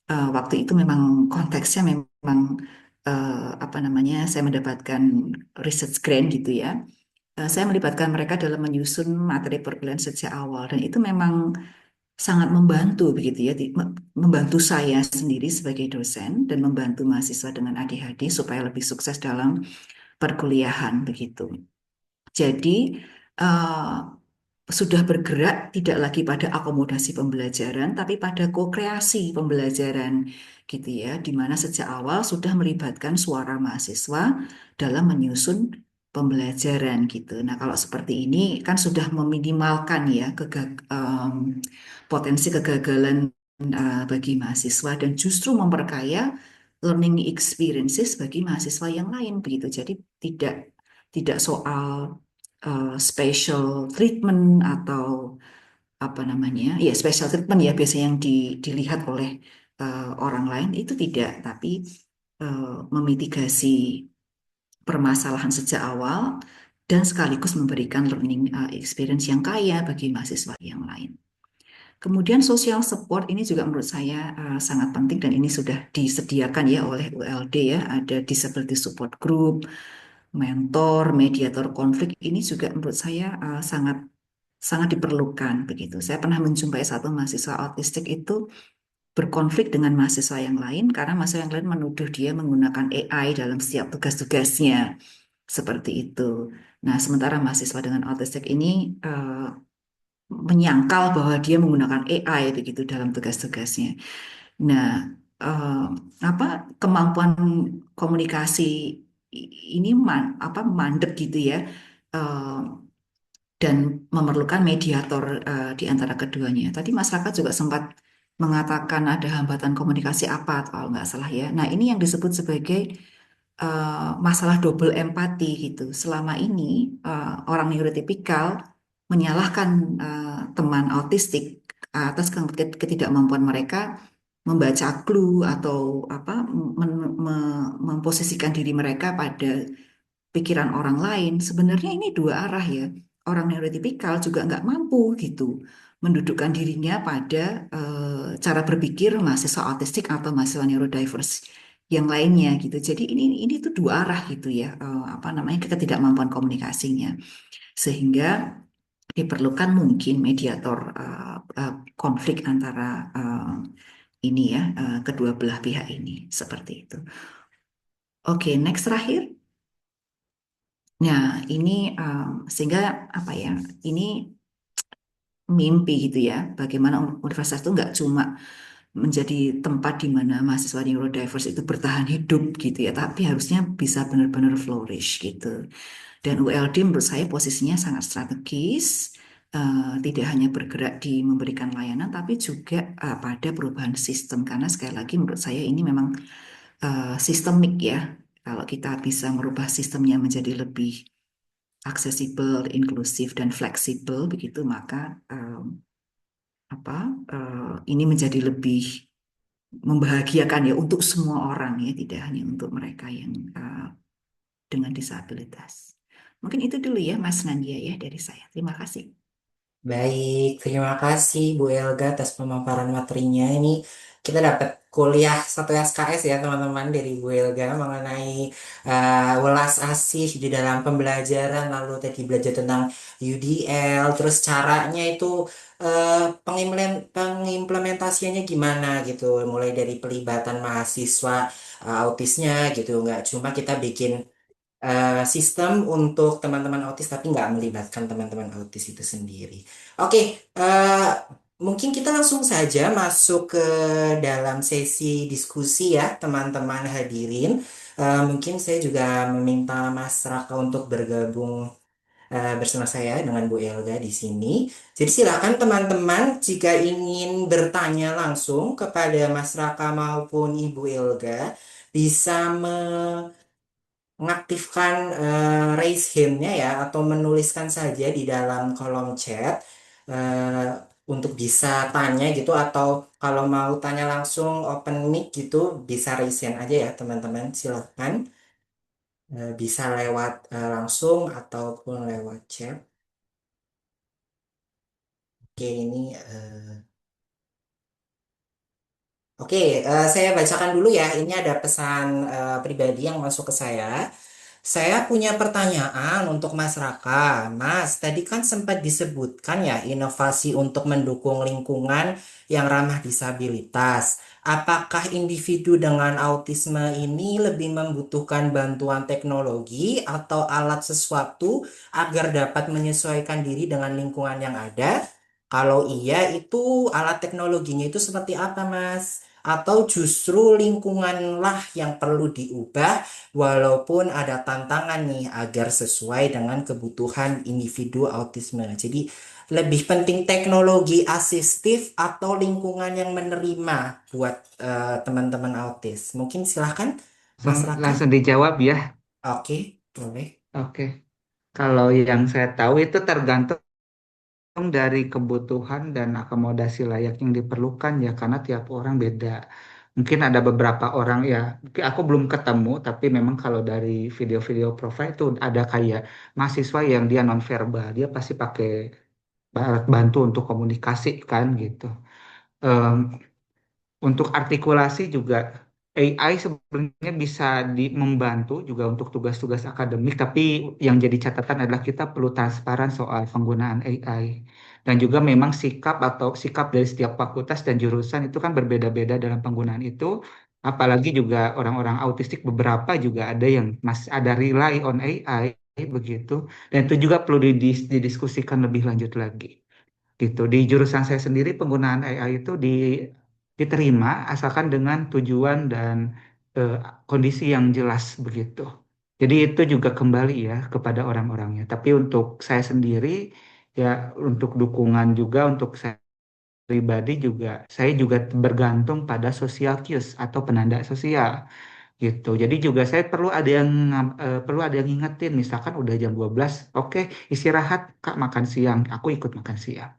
Waktu itu memang konteksnya memang apa namanya, saya mendapatkan research grant gitu ya. Saya melibatkan mereka dalam menyusun materi perkuliahan sejak awal dan itu memang sangat membantu begitu ya, membantu saya sendiri sebagai dosen dan membantu mahasiswa dengan ADHD supaya lebih sukses dalam perkuliahan begitu. Jadi eh, sudah bergerak tidak lagi pada akomodasi pembelajaran, tapi pada ko-kreasi pembelajaran gitu ya, di mana sejak awal sudah melibatkan suara mahasiswa dalam menyusun pembelajaran gitu. Nah, kalau seperti ini kan sudah meminimalkan ya potensi kegagalan bagi mahasiswa dan justru memperkaya learning experiences bagi mahasiswa yang lain begitu. Jadi tidak tidak soal special treatment atau apa namanya ya special treatment ya biasanya yang dilihat oleh orang lain itu tidak, tapi memitigasi permasalahan sejak awal dan sekaligus memberikan learning experience yang kaya bagi mahasiswa yang lain. Kemudian social support ini juga menurut saya sangat penting dan ini sudah disediakan ya oleh ULD ya, ada disability support group, mentor, mediator konflik ini juga menurut saya sangat sangat diperlukan begitu. Saya pernah menjumpai satu mahasiswa autistik itu berkonflik dengan mahasiswa yang lain karena mahasiswa yang lain menuduh dia menggunakan AI dalam setiap tugas-tugasnya seperti itu. Nah, sementara mahasiswa dengan autistik ini menyangkal bahwa dia menggunakan AI begitu dalam tugas-tugasnya. Nah, eh, apa kemampuan komunikasi ini mandek gitu ya. Eh, dan memerlukan mediator di antara keduanya. Tadi masyarakat juga sempat mengatakan ada hambatan komunikasi apa kalau nggak salah ya. Nah, ini yang disebut sebagai masalah double empati gitu. Selama ini orang neurotipikal menyalahkan teman autistik atas ketidakmampuan mereka membaca clue atau apa memposisikan diri mereka pada pikiran orang lain. Sebenarnya ini dua arah ya. Orang neurotipikal juga nggak mampu gitu mendudukkan dirinya pada cara berpikir mahasiswa autistik atau mahasiswa neurodiverse yang lainnya gitu. Jadi ini tuh dua arah gitu ya, apa namanya ketidakmampuan komunikasinya. Sehingga diperlukan mungkin mediator konflik antara ini ya kedua belah pihak ini seperti itu. Oke, next terakhir. Nah, ini sehingga apa ya? Ini mimpi gitu ya. Bagaimana universitas itu nggak cuma menjadi tempat di mana mahasiswa neurodiverse itu bertahan hidup gitu ya, tapi harusnya bisa benar-benar flourish gitu. Dan ULD menurut saya posisinya sangat strategis tidak hanya bergerak di memberikan layanan, tapi juga pada perubahan sistem. Karena sekali lagi menurut saya ini memang sistemik ya. Kalau kita bisa merubah sistemnya menjadi lebih aksesibel, inklusif, dan fleksibel, begitu maka apa ini menjadi lebih membahagiakan ya untuk semua orang ya, tidak hanya untuk mereka yang dengan disabilitas. Mungkin itu dulu ya Mas Nandia ya dari saya. Terima kasih. Baik, terima kasih Bu Elga atas pemaparan materinya. Ini kita dapat kuliah satu SKS ya teman-teman dari Bu Elga mengenai welas asih di dalam pembelajaran. Lalu tadi belajar tentang UDL, terus caranya itu pengimplementasiannya gimana gitu. Mulai dari pelibatan mahasiswa autisnya gitu. Nggak cuma kita bikin sistem untuk teman-teman autis tapi nggak melibatkan teman-teman autis itu sendiri. Oke, mungkin kita langsung saja masuk ke dalam sesi diskusi ya teman-teman hadirin. Mungkin saya juga meminta Mas Raka untuk bergabung bersama saya dengan Bu Elga di sini. Jadi silakan teman-teman jika ingin bertanya langsung kepada Mas Raka maupun Ibu Elga bisa mengaktifkan raise hand-nya ya atau menuliskan saja di dalam kolom chat untuk bisa tanya gitu atau kalau mau tanya langsung open mic gitu bisa raise hand aja ya teman-teman silakan. Bisa lewat langsung ataupun lewat chat. Oke ini oke, saya bacakan dulu ya. Ini ada pesan pribadi yang masuk ke saya. Saya punya pertanyaan untuk Mas Raka. Mas, tadi kan sempat disebutkan ya inovasi untuk mendukung lingkungan yang ramah disabilitas. Apakah individu dengan autisme ini lebih membutuhkan bantuan teknologi atau alat sesuatu agar dapat menyesuaikan diri dengan lingkungan yang ada? Kalau iya, itu alat teknologinya itu seperti apa, Mas? Atau justru lingkunganlah yang perlu diubah? Walaupun ada tantangan nih agar sesuai dengan kebutuhan individu autisme. Jadi lebih penting teknologi asistif atau lingkungan yang menerima buat teman-teman autis. Mungkin silahkan Langsung, Mas Raka. langsung dijawab ya. Oke, boleh. Oke. Kalau yang saya tahu itu tergantung dari kebutuhan dan akomodasi layak yang diperlukan ya, karena tiap orang beda. Mungkin ada beberapa orang ya, mungkin aku belum ketemu, tapi memang kalau dari video-video profile itu ada kayak mahasiswa yang dia nonverbal, dia pasti pakai alat bantu untuk komunikasi kan gitu. Em, untuk artikulasi juga AI sebenarnya bisa membantu juga untuk tugas-tugas akademik, tapi yang jadi catatan adalah kita perlu transparan soal penggunaan AI. Dan juga memang sikap dari setiap fakultas dan jurusan itu kan berbeda-beda dalam penggunaan itu. Apalagi juga orang-orang autistik beberapa juga ada yang masih ada rely on AI begitu. Dan itu juga perlu didiskusikan lebih lanjut lagi gitu. Di jurusan saya sendiri penggunaan AI itu diterima asalkan dengan tujuan dan eh, kondisi yang jelas begitu. Jadi itu juga kembali ya kepada orang-orangnya. Tapi untuk saya sendiri ya untuk dukungan juga untuk saya pribadi juga saya juga bergantung pada social cues atau penanda sosial gitu. Jadi juga saya perlu ada yang ngingetin misalkan udah jam 12, oke, istirahat Kak, makan siang, aku ikut makan siang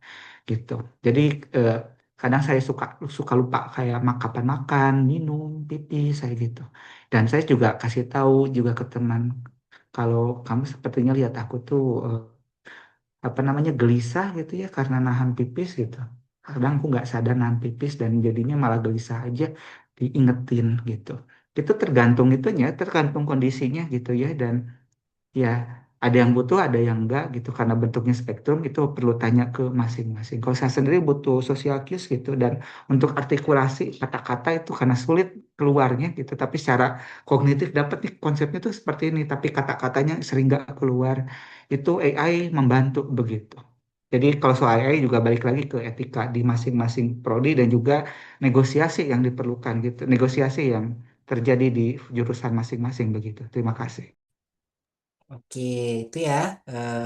gitu. Jadi eh, kadang saya suka suka lupa kayak kapan makan, minum, pipis saya gitu. Dan saya juga kasih tahu juga ke teman kalau kamu sepertinya lihat aku tuh apa namanya gelisah gitu ya karena nahan pipis gitu. Kadang aku nggak sadar nahan pipis dan jadinya malah gelisah aja diingetin gitu. Itu tergantung itunya, tergantung kondisinya gitu ya dan ya, ada yang butuh, ada yang enggak gitu. Karena bentuknya spektrum itu perlu tanya ke masing-masing. Kalau saya sendiri butuh social cues gitu dan untuk artikulasi kata-kata itu karena sulit keluarnya gitu. Tapi secara kognitif dapat nih konsepnya tuh seperti ini, tapi kata-katanya sering nggak keluar. Itu AI membantu begitu. Jadi kalau soal AI juga balik lagi ke etika di masing-masing prodi dan juga negosiasi yang diperlukan gitu. Negosiasi yang terjadi di jurusan masing-masing begitu. Terima kasih. Oke, itu ya. eh,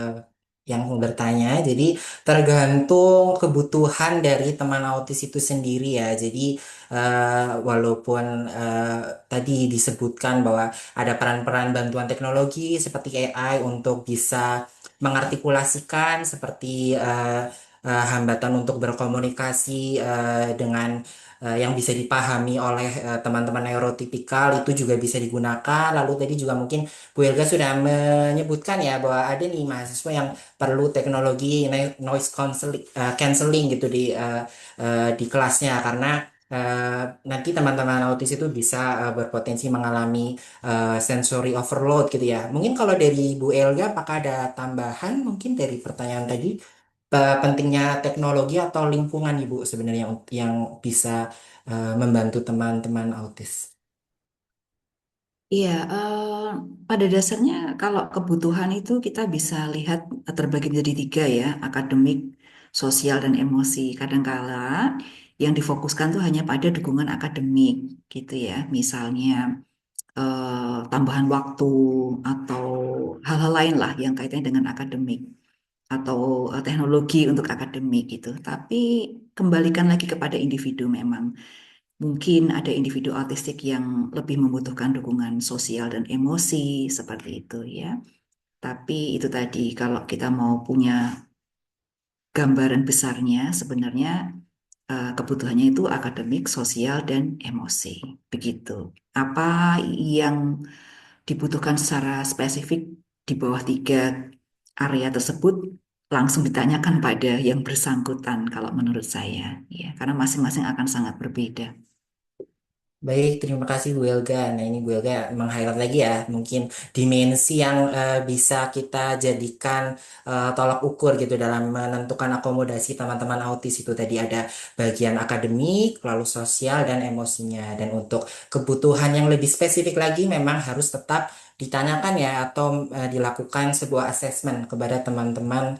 yang bertanya. Jadi tergantung kebutuhan dari teman autis itu sendiri ya. Jadi walaupun tadi disebutkan bahwa ada peran-peran bantuan teknologi seperti AI untuk bisa mengartikulasikan seperti hambatan untuk berkomunikasi dengan yang bisa dipahami oleh teman-teman neurotipikal itu juga bisa digunakan. Lalu tadi juga mungkin Bu Elga sudah menyebutkan ya bahwa ada nih mahasiswa yang perlu teknologi noise cancelling gitu di kelasnya karena nanti teman-teman autis itu bisa berpotensi mengalami sensory overload gitu ya. Mungkin kalau dari Bu Elga apakah ada tambahan mungkin dari pertanyaan tadi pentingnya teknologi atau lingkungan Ibu sebenarnya yang bisa membantu teman-teman autis? Iya, pada dasarnya kalau kebutuhan itu kita bisa lihat terbagi menjadi tiga ya, akademik, sosial, dan emosi. Kadangkala yang difokuskan tuh hanya pada dukungan akademik gitu ya, misalnya tambahan waktu atau hal-hal lain lah yang kaitannya dengan akademik atau teknologi untuk akademik gitu. Tapi kembalikan lagi kepada individu memang. Mungkin ada individu autistik yang lebih membutuhkan dukungan sosial dan emosi seperti itu ya. Tapi itu tadi kalau kita mau punya gambaran besarnya sebenarnya kebutuhannya itu akademik, sosial, dan emosi. Begitu. Apa yang dibutuhkan secara spesifik di bawah tiga area tersebut langsung ditanyakan pada yang bersangkutan kalau menurut saya ya karena masing-masing akan sangat berbeda. Baik, terima kasih Bu Elga. Nah, ini Bu Elga meng-highlight lagi ya, mungkin dimensi yang bisa kita jadikan tolak ukur gitu dalam menentukan akomodasi teman-teman autis itu tadi ada bagian akademik, lalu sosial dan emosinya. Dan untuk kebutuhan yang lebih spesifik lagi memang harus tetap ditanyakan ya atau dilakukan sebuah assessment kepada teman-teman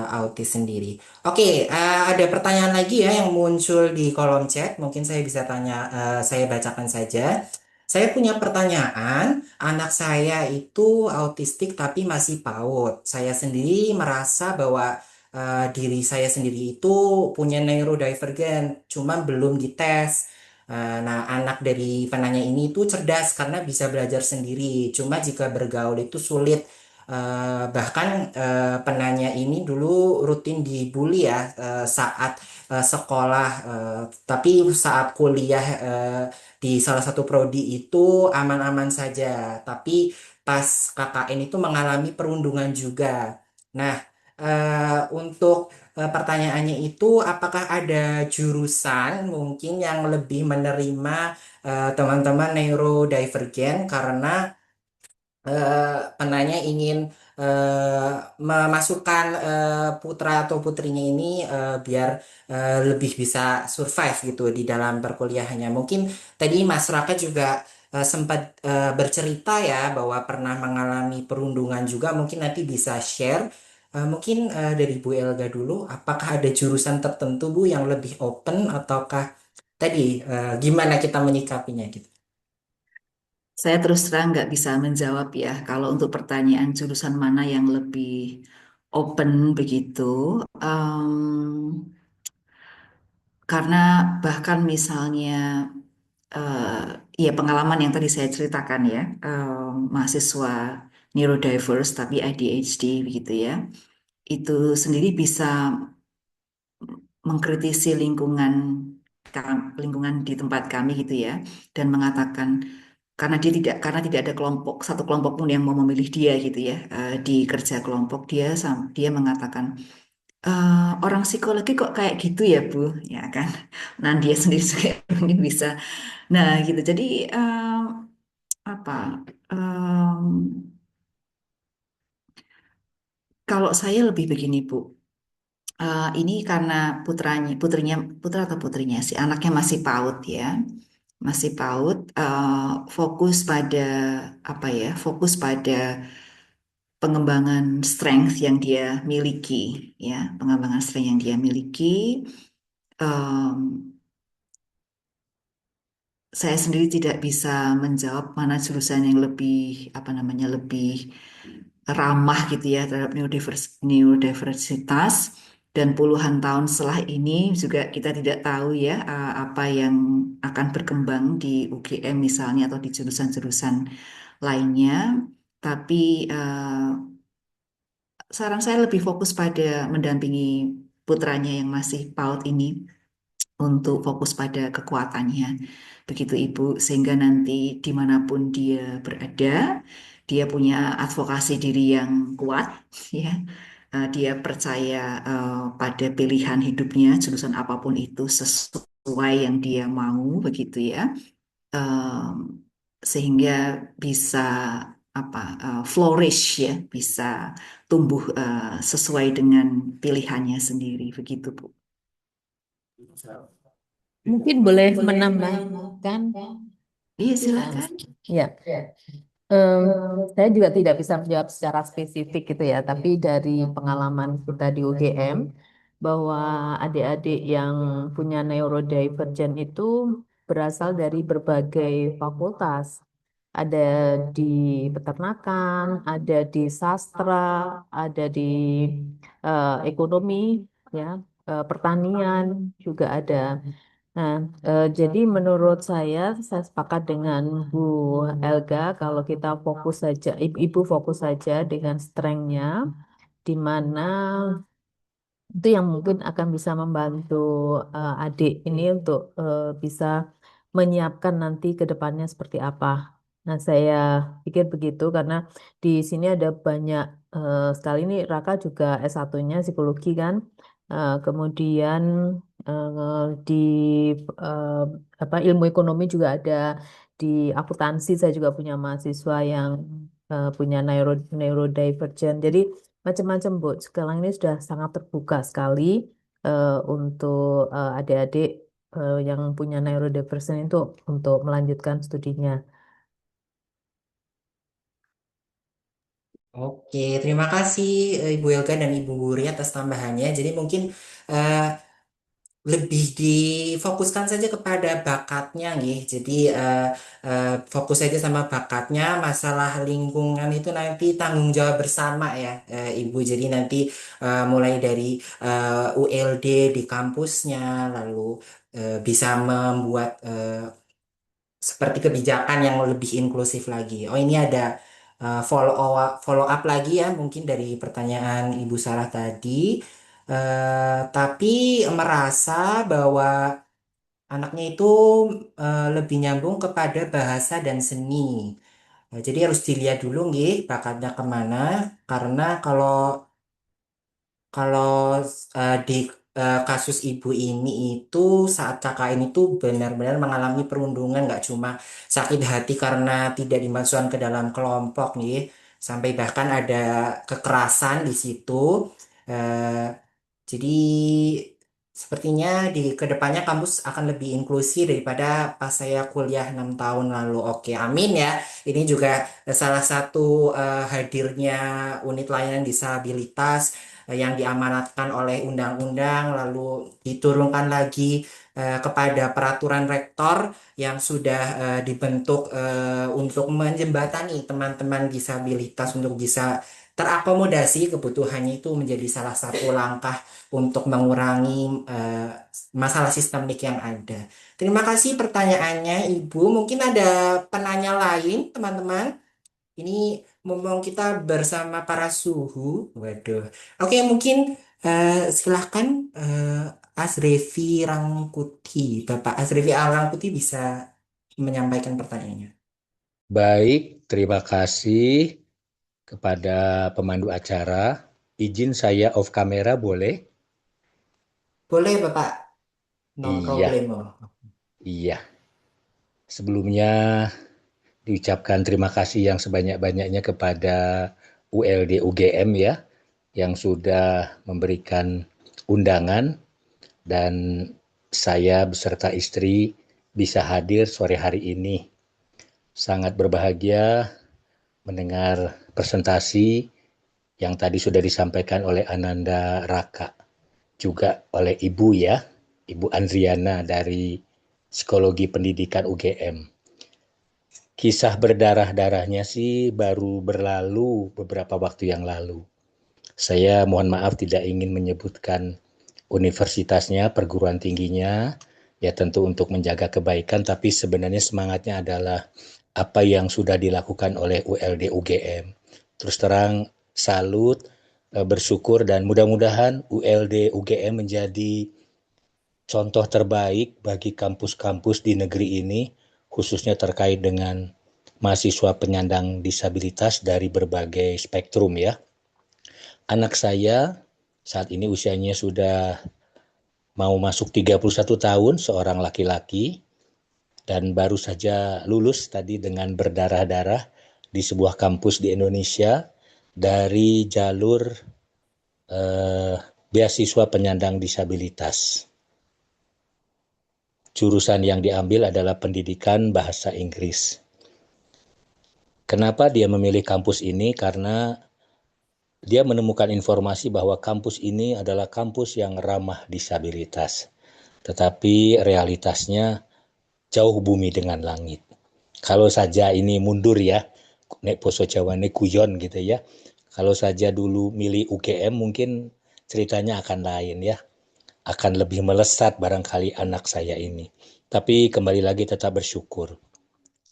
autis sendiri. Oke, ada pertanyaan lagi ya yang muncul di kolom chat. Mungkin saya bisa tanya, saya bacakan saja. Saya punya pertanyaan, anak saya itu autistik tapi masih PAUD. Saya sendiri merasa bahwa diri saya sendiri itu punya neurodivergen, cuma belum dites. Nah, anak dari penanya ini itu cerdas karena bisa belajar sendiri. Cuma jika bergaul itu sulit. Bahkan penanya ini dulu rutin dibully ya saat sekolah, tapi saat kuliah di salah satu prodi itu aman-aman saja. Tapi pas KKN itu mengalami perundungan juga. Nah, untuk pertanyaannya itu, apakah ada jurusan mungkin yang lebih menerima teman-teman neurodivergen karena penanya ingin eh, memasukkan putra atau putrinya ini biar lebih bisa survive gitu di dalam perkuliahannya. Mungkin tadi Mas Raka juga sempat bercerita ya bahwa pernah mengalami perundungan juga. Mungkin nanti bisa share. Mungkin dari Bu Elga dulu, apakah ada jurusan tertentu Bu yang lebih open ataukah tadi gimana kita menyikapinya gitu? Saya terus terang nggak bisa menjawab ya kalau untuk pertanyaan jurusan mana yang lebih open begitu. Em, karena bahkan misalnya ya pengalaman yang tadi saya ceritakan ya, mahasiswa neurodiverse tapi ADHD begitu ya, itu sendiri bisa mengkritisi lingkungan di tempat kami gitu ya, dan mengatakan karena tidak ada satu kelompok pun yang mau memilih dia gitu ya, di kerja kelompok dia mengatakan orang psikologi kok kayak gitu ya Bu ya kan. Nah dia sendiri juga mungkin bisa. Nah gitu. Jadi apa? em, Kalau saya lebih begini Bu. Ini karena putra atau putrinya, si anaknya masih PAUD ya, masih PAUD. Fokus pada apa ya? Fokus pada pengembangan strength yang dia miliki, ya, pengembangan strength yang dia miliki. Em, saya sendiri tidak bisa menjawab mana jurusan yang lebih apa namanya lebih ramah gitu ya terhadap neurodiversitas. Dan puluhan tahun setelah ini juga kita tidak tahu ya apa yang akan berkembang di UGM misalnya atau di jurusan-jurusan lainnya. Tapi saran saya lebih fokus pada mendampingi putranya yang masih PAUD ini untuk fokus pada kekuatannya. Begitu Ibu, sehingga nanti dimanapun dia berada, dia punya advokasi diri yang kuat, ya. Dia percaya pada pilihan hidupnya, jurusan apapun itu sesuai yang dia mau, begitu ya. Em, Sehingga bisa apa flourish ya, bisa tumbuh sesuai dengan pilihannya sendiri, begitu Bu. Mungkin boleh menambahkan, Iya um, silakan. ya, um, saya juga tidak bisa menjawab secara spesifik gitu ya, tapi dari pengalaman kita di UGM, bahwa adik-adik yang punya neurodivergent itu berasal dari berbagai fakultas. Ada di peternakan, ada di sastra, ada di ekonomi, ya, pertanian juga ada. Nah, jadi menurut saya sepakat dengan Bu Elga kalau kita fokus saja, ibu fokus saja dengan strength-nya, di mana itu yang mungkin akan bisa membantu adik ini untuk bisa menyiapkan nanti ke depannya seperti apa. Nah, saya pikir begitu karena di sini ada banyak sekali ini Raka juga S1-nya psikologi kan. Kemudian di eh, apa ilmu ekonomi juga ada, di akuntansi saya juga punya mahasiswa yang punya neurodivergent. Jadi macam-macam, Bu. Sekarang ini sudah sangat terbuka sekali untuk adik-adik yang punya neurodivergent itu untuk melanjutkan studinya. Oke, terima kasih Ibu Elga dan Ibu Guri atas tambahannya. Jadi mungkin eh, lebih difokuskan saja kepada bakatnya nih. Jadi fokus saja sama bakatnya, masalah lingkungan itu nanti tanggung jawab bersama ya Ibu. Jadi nanti mulai dari ULD di kampusnya, lalu bisa membuat seperti kebijakan yang lebih inklusif lagi. Oh, ini ada follow up lagi ya mungkin dari pertanyaan Ibu Sarah tadi. Tapi merasa bahwa anaknya itu lebih nyambung kepada bahasa dan seni. Jadi harus dilihat dulu nih bakatnya kemana. Karena kalau kalau di kasus ibu ini itu saat kakak ini tuh benar-benar mengalami perundungan, nggak cuma sakit hati karena tidak dimasukkan ke dalam kelompok nih, sampai bahkan ada kekerasan di situ. Eh, jadi sepertinya di kedepannya kampus akan lebih inklusi daripada pas saya kuliah 6 tahun lalu. Oke, amin ya. Ini juga salah satu hadirnya unit layanan disabilitas yang diamanatkan oleh undang-undang lalu diturunkan lagi kepada peraturan rektor yang sudah dibentuk untuk menjembatani teman-teman disabilitas untuk bisa terakomodasi kebutuhannya itu menjadi salah satu langkah untuk mengurangi masalah sistemik yang ada. Terima kasih pertanyaannya, Ibu. Mungkin ada penanya lain, teman-teman. Ini ngomong kita bersama para suhu. Waduh. Oke, mungkin silahkan Asrevi Rangkuti. Bapak Asrevi Rangkuti bisa menyampaikan pertanyaannya. Baik, terima kasih kepada pemandu acara. Izin saya off kamera boleh? Boleh, Bapak. No Iya, problemo. iya. Sebelumnya diucapkan terima kasih yang sebanyak-banyaknya kepada ULD UGM ya, yang sudah memberikan undangan dan saya beserta istri bisa hadir sore hari ini. Sangat berbahagia mendengar presentasi yang tadi sudah disampaikan oleh Ananda Raka, juga oleh Ibu ya, Ibu Andriana dari Psikologi Pendidikan UGM. Kisah berdarah-darahnya sih baru berlalu beberapa waktu yang lalu. Saya mohon maaf tidak ingin menyebutkan universitasnya, perguruan tingginya, ya tentu untuk menjaga kebaikan, tapi sebenarnya semangatnya adalah apa yang sudah dilakukan oleh ULD UGM. Terus terang salut, bersyukur dan mudah-mudahan ULD UGM menjadi contoh terbaik bagi kampus-kampus di negeri ini, khususnya terkait dengan mahasiswa penyandang disabilitas dari berbagai spektrum ya. Anak saya saat ini usianya sudah mau masuk 31 tahun, seorang laki-laki, dan baru saja lulus tadi dengan berdarah-darah di sebuah kampus di Indonesia dari jalur eh, beasiswa penyandang disabilitas. Jurusan yang diambil adalah pendidikan bahasa Inggris. Kenapa dia memilih kampus ini? Karena dia menemukan informasi bahwa kampus ini adalah kampus yang ramah disabilitas. Tetapi realitasnya jauh bumi dengan langit. Kalau saja ini mundur ya, nek poso Jawa nek guyon gitu ya. Kalau saja dulu milih UGM mungkin ceritanya akan lain ya. Akan lebih melesat barangkali anak saya ini. Tapi kembali lagi tetap bersyukur.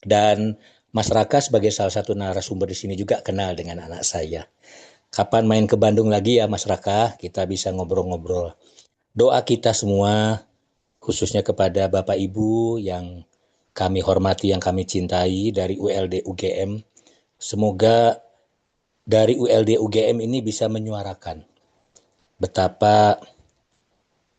Dan Mas Raka sebagai salah satu narasumber di sini juga kenal dengan anak saya. Kapan main ke Bandung lagi ya Mas Raka, kita bisa ngobrol-ngobrol. Doa kita semua, khususnya kepada Bapak Ibu yang kami hormati, yang kami cintai dari ULD UGM. Semoga dari ULD UGM ini bisa menyuarakan betapa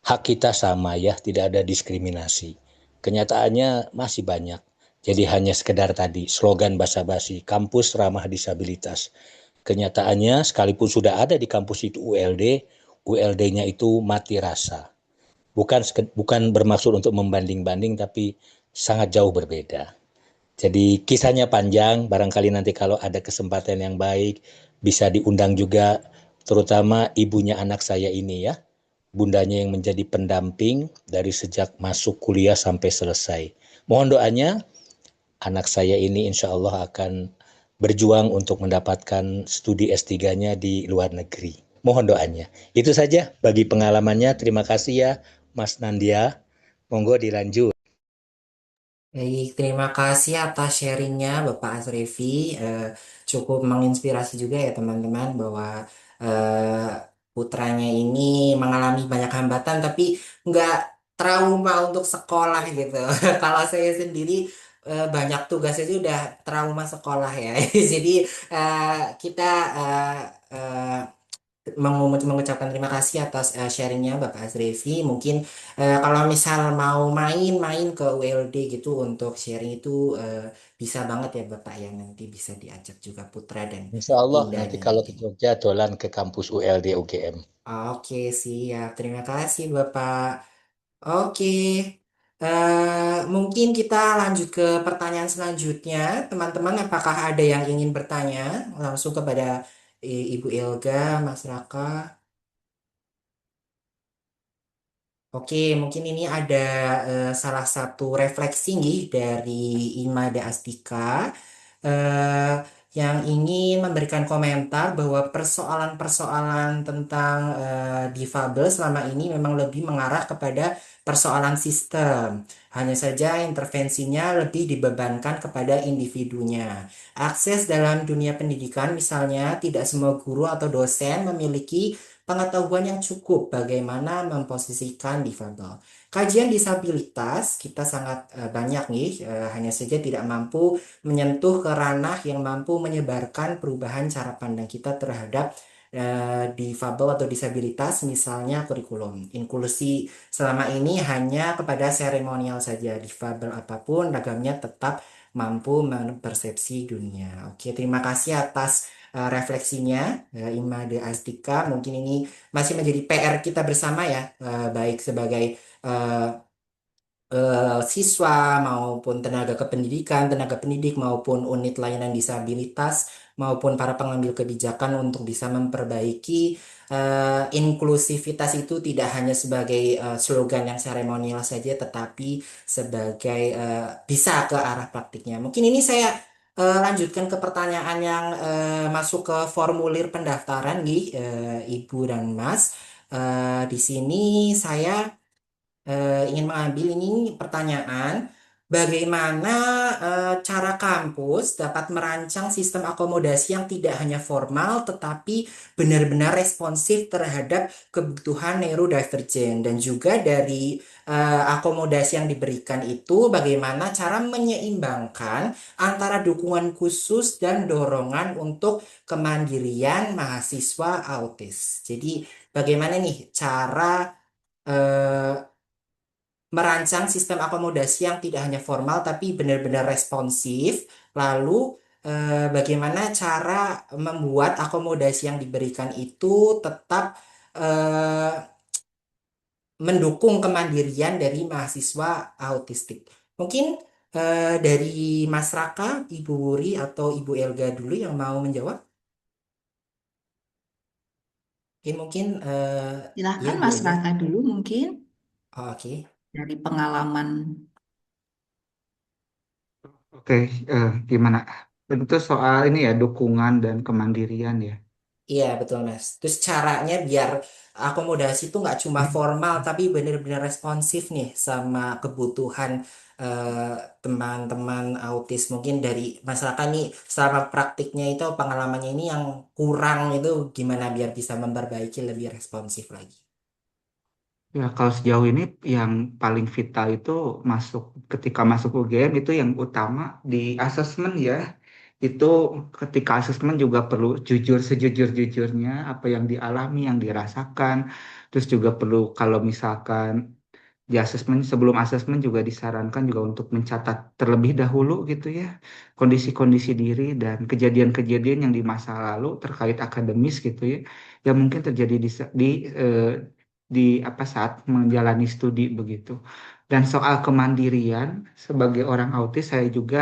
hak kita sama ya, tidak ada diskriminasi. Kenyataannya masih banyak. Jadi hanya sekedar tadi slogan basa-basi kampus ramah disabilitas. Kenyataannya sekalipun sudah ada di kampus itu ULD, ULD-nya itu mati rasa. Bukan bermaksud untuk membanding-banding, tapi sangat jauh berbeda. Jadi kisahnya panjang, barangkali nanti kalau ada kesempatan yang baik bisa diundang juga, terutama ibunya anak saya ini ya, bundanya yang menjadi pendamping dari sejak masuk kuliah sampai selesai. Mohon doanya, anak saya ini insya Allah akan berjuang untuk mendapatkan studi S3-nya di luar negeri. Mohon doanya. Itu saja bagi pengalamannya. Terima kasih ya Mas Nandia. Monggo dilanjut. Baik, terima kasih atas sharingnya Bapak Asrefi. Eh, Cukup menginspirasi juga ya teman-teman bahwa putranya ini mengalami banyak hambatan tapi nggak trauma untuk sekolah gitu. Kalau saya sendiri banyak tugas aja udah trauma sekolah ya. Jadi eh, kita eh, eh, mengucapkan terima kasih atas sharingnya Bapak Azrefi. Mungkin kalau misal mau main-main ke ULD gitu untuk sharing itu bisa banget ya Bapak ya nanti bisa diajak juga Putra dan Insya Allah nanti Indanya kalau ke nanti. Jogja dolan ke kampus ULD UGM. Oke siap. Terima kasih Bapak. Oke. Mungkin kita lanjut ke pertanyaan selanjutnya. Teman-teman, apakah ada yang ingin bertanya langsung kepada Ibu Elga, Mas Raka? Oke, mungkin ini ada salah satu refleksi nih dari Imada Astika eh, yang ingin memberikan komentar bahwa persoalan-persoalan tentang difabel selama ini memang lebih mengarah kepada persoalan sistem. Hanya saja intervensinya lebih dibebankan kepada individunya. Akses dalam dunia pendidikan misalnya tidak semua guru atau dosen memiliki pengetahuan yang cukup bagaimana memposisikan difabel. Kajian disabilitas kita sangat banyak nih, hanya saja tidak mampu menyentuh ke ranah yang mampu menyebarkan perubahan cara pandang kita terhadap difabel atau disabilitas, misalnya kurikulum. Inklusi selama ini hanya kepada seremonial saja, difabel apapun ragamnya tetap mampu mempersepsi dunia. Oke, terima kasih atas refleksinya, Imade Astika. Mungkin ini masih menjadi PR kita bersama ya, baik sebagai eh, siswa maupun tenaga kependidikan, tenaga pendidik maupun unit layanan disabilitas maupun para pengambil kebijakan untuk bisa memperbaiki inklusivitas itu tidak hanya sebagai slogan yang seremonial saja, tetapi sebagai bisa ke arah praktiknya. Mungkin ini saya lanjutkan ke pertanyaan yang masuk ke formulir pendaftaran nih, Ibu dan Mas. Di sini saya ingin mengambil ini pertanyaan, bagaimana cara kampus dapat merancang sistem akomodasi yang tidak hanya formal tetapi benar-benar responsif terhadap kebutuhan neurodivergent, dan juga dari akomodasi yang diberikan itu bagaimana cara menyeimbangkan antara dukungan khusus dan dorongan untuk kemandirian mahasiswa autis. Jadi bagaimana nih cara eh, merancang sistem akomodasi yang tidak hanya formal tapi benar-benar responsif. Lalu bagaimana cara membuat akomodasi yang diberikan itu tetap eh, mendukung kemandirian dari mahasiswa autistik. Mungkin dari Mas Raka, Ibu Wuri atau Ibu Elga dulu yang mau menjawab. Oke, mungkin ya Silahkan Ibu Mas Elga. Raka dulu mungkin Oh, oke. dari pengalaman. Oke, gimana? Itu soal ini ya, dukungan dan kemandirian ya. Iya betul Mas. Terus caranya biar akomodasi itu nggak cuma formal tapi benar-benar responsif nih sama kebutuhan eh, teman-teman autis. Mungkin dari masyarakat nih selama praktiknya itu pengalamannya ini yang kurang itu gimana biar bisa memperbaiki lebih responsif lagi. Ya, kalau sejauh ini yang paling vital itu masuk ketika masuk UGM itu yang utama di asesmen ya. Itu ketika asesmen juga perlu jujur sejujur-jujurnya apa yang dialami, yang dirasakan. Terus juga perlu kalau misalkan di asesmen sebelum asesmen juga disarankan juga untuk mencatat terlebih dahulu gitu ya kondisi-kondisi diri dan kejadian-kejadian yang di masa lalu terkait akademis gitu ya yang mungkin terjadi eh, di apa saat menjalani studi begitu. Dan soal kemandirian sebagai orang autis saya juga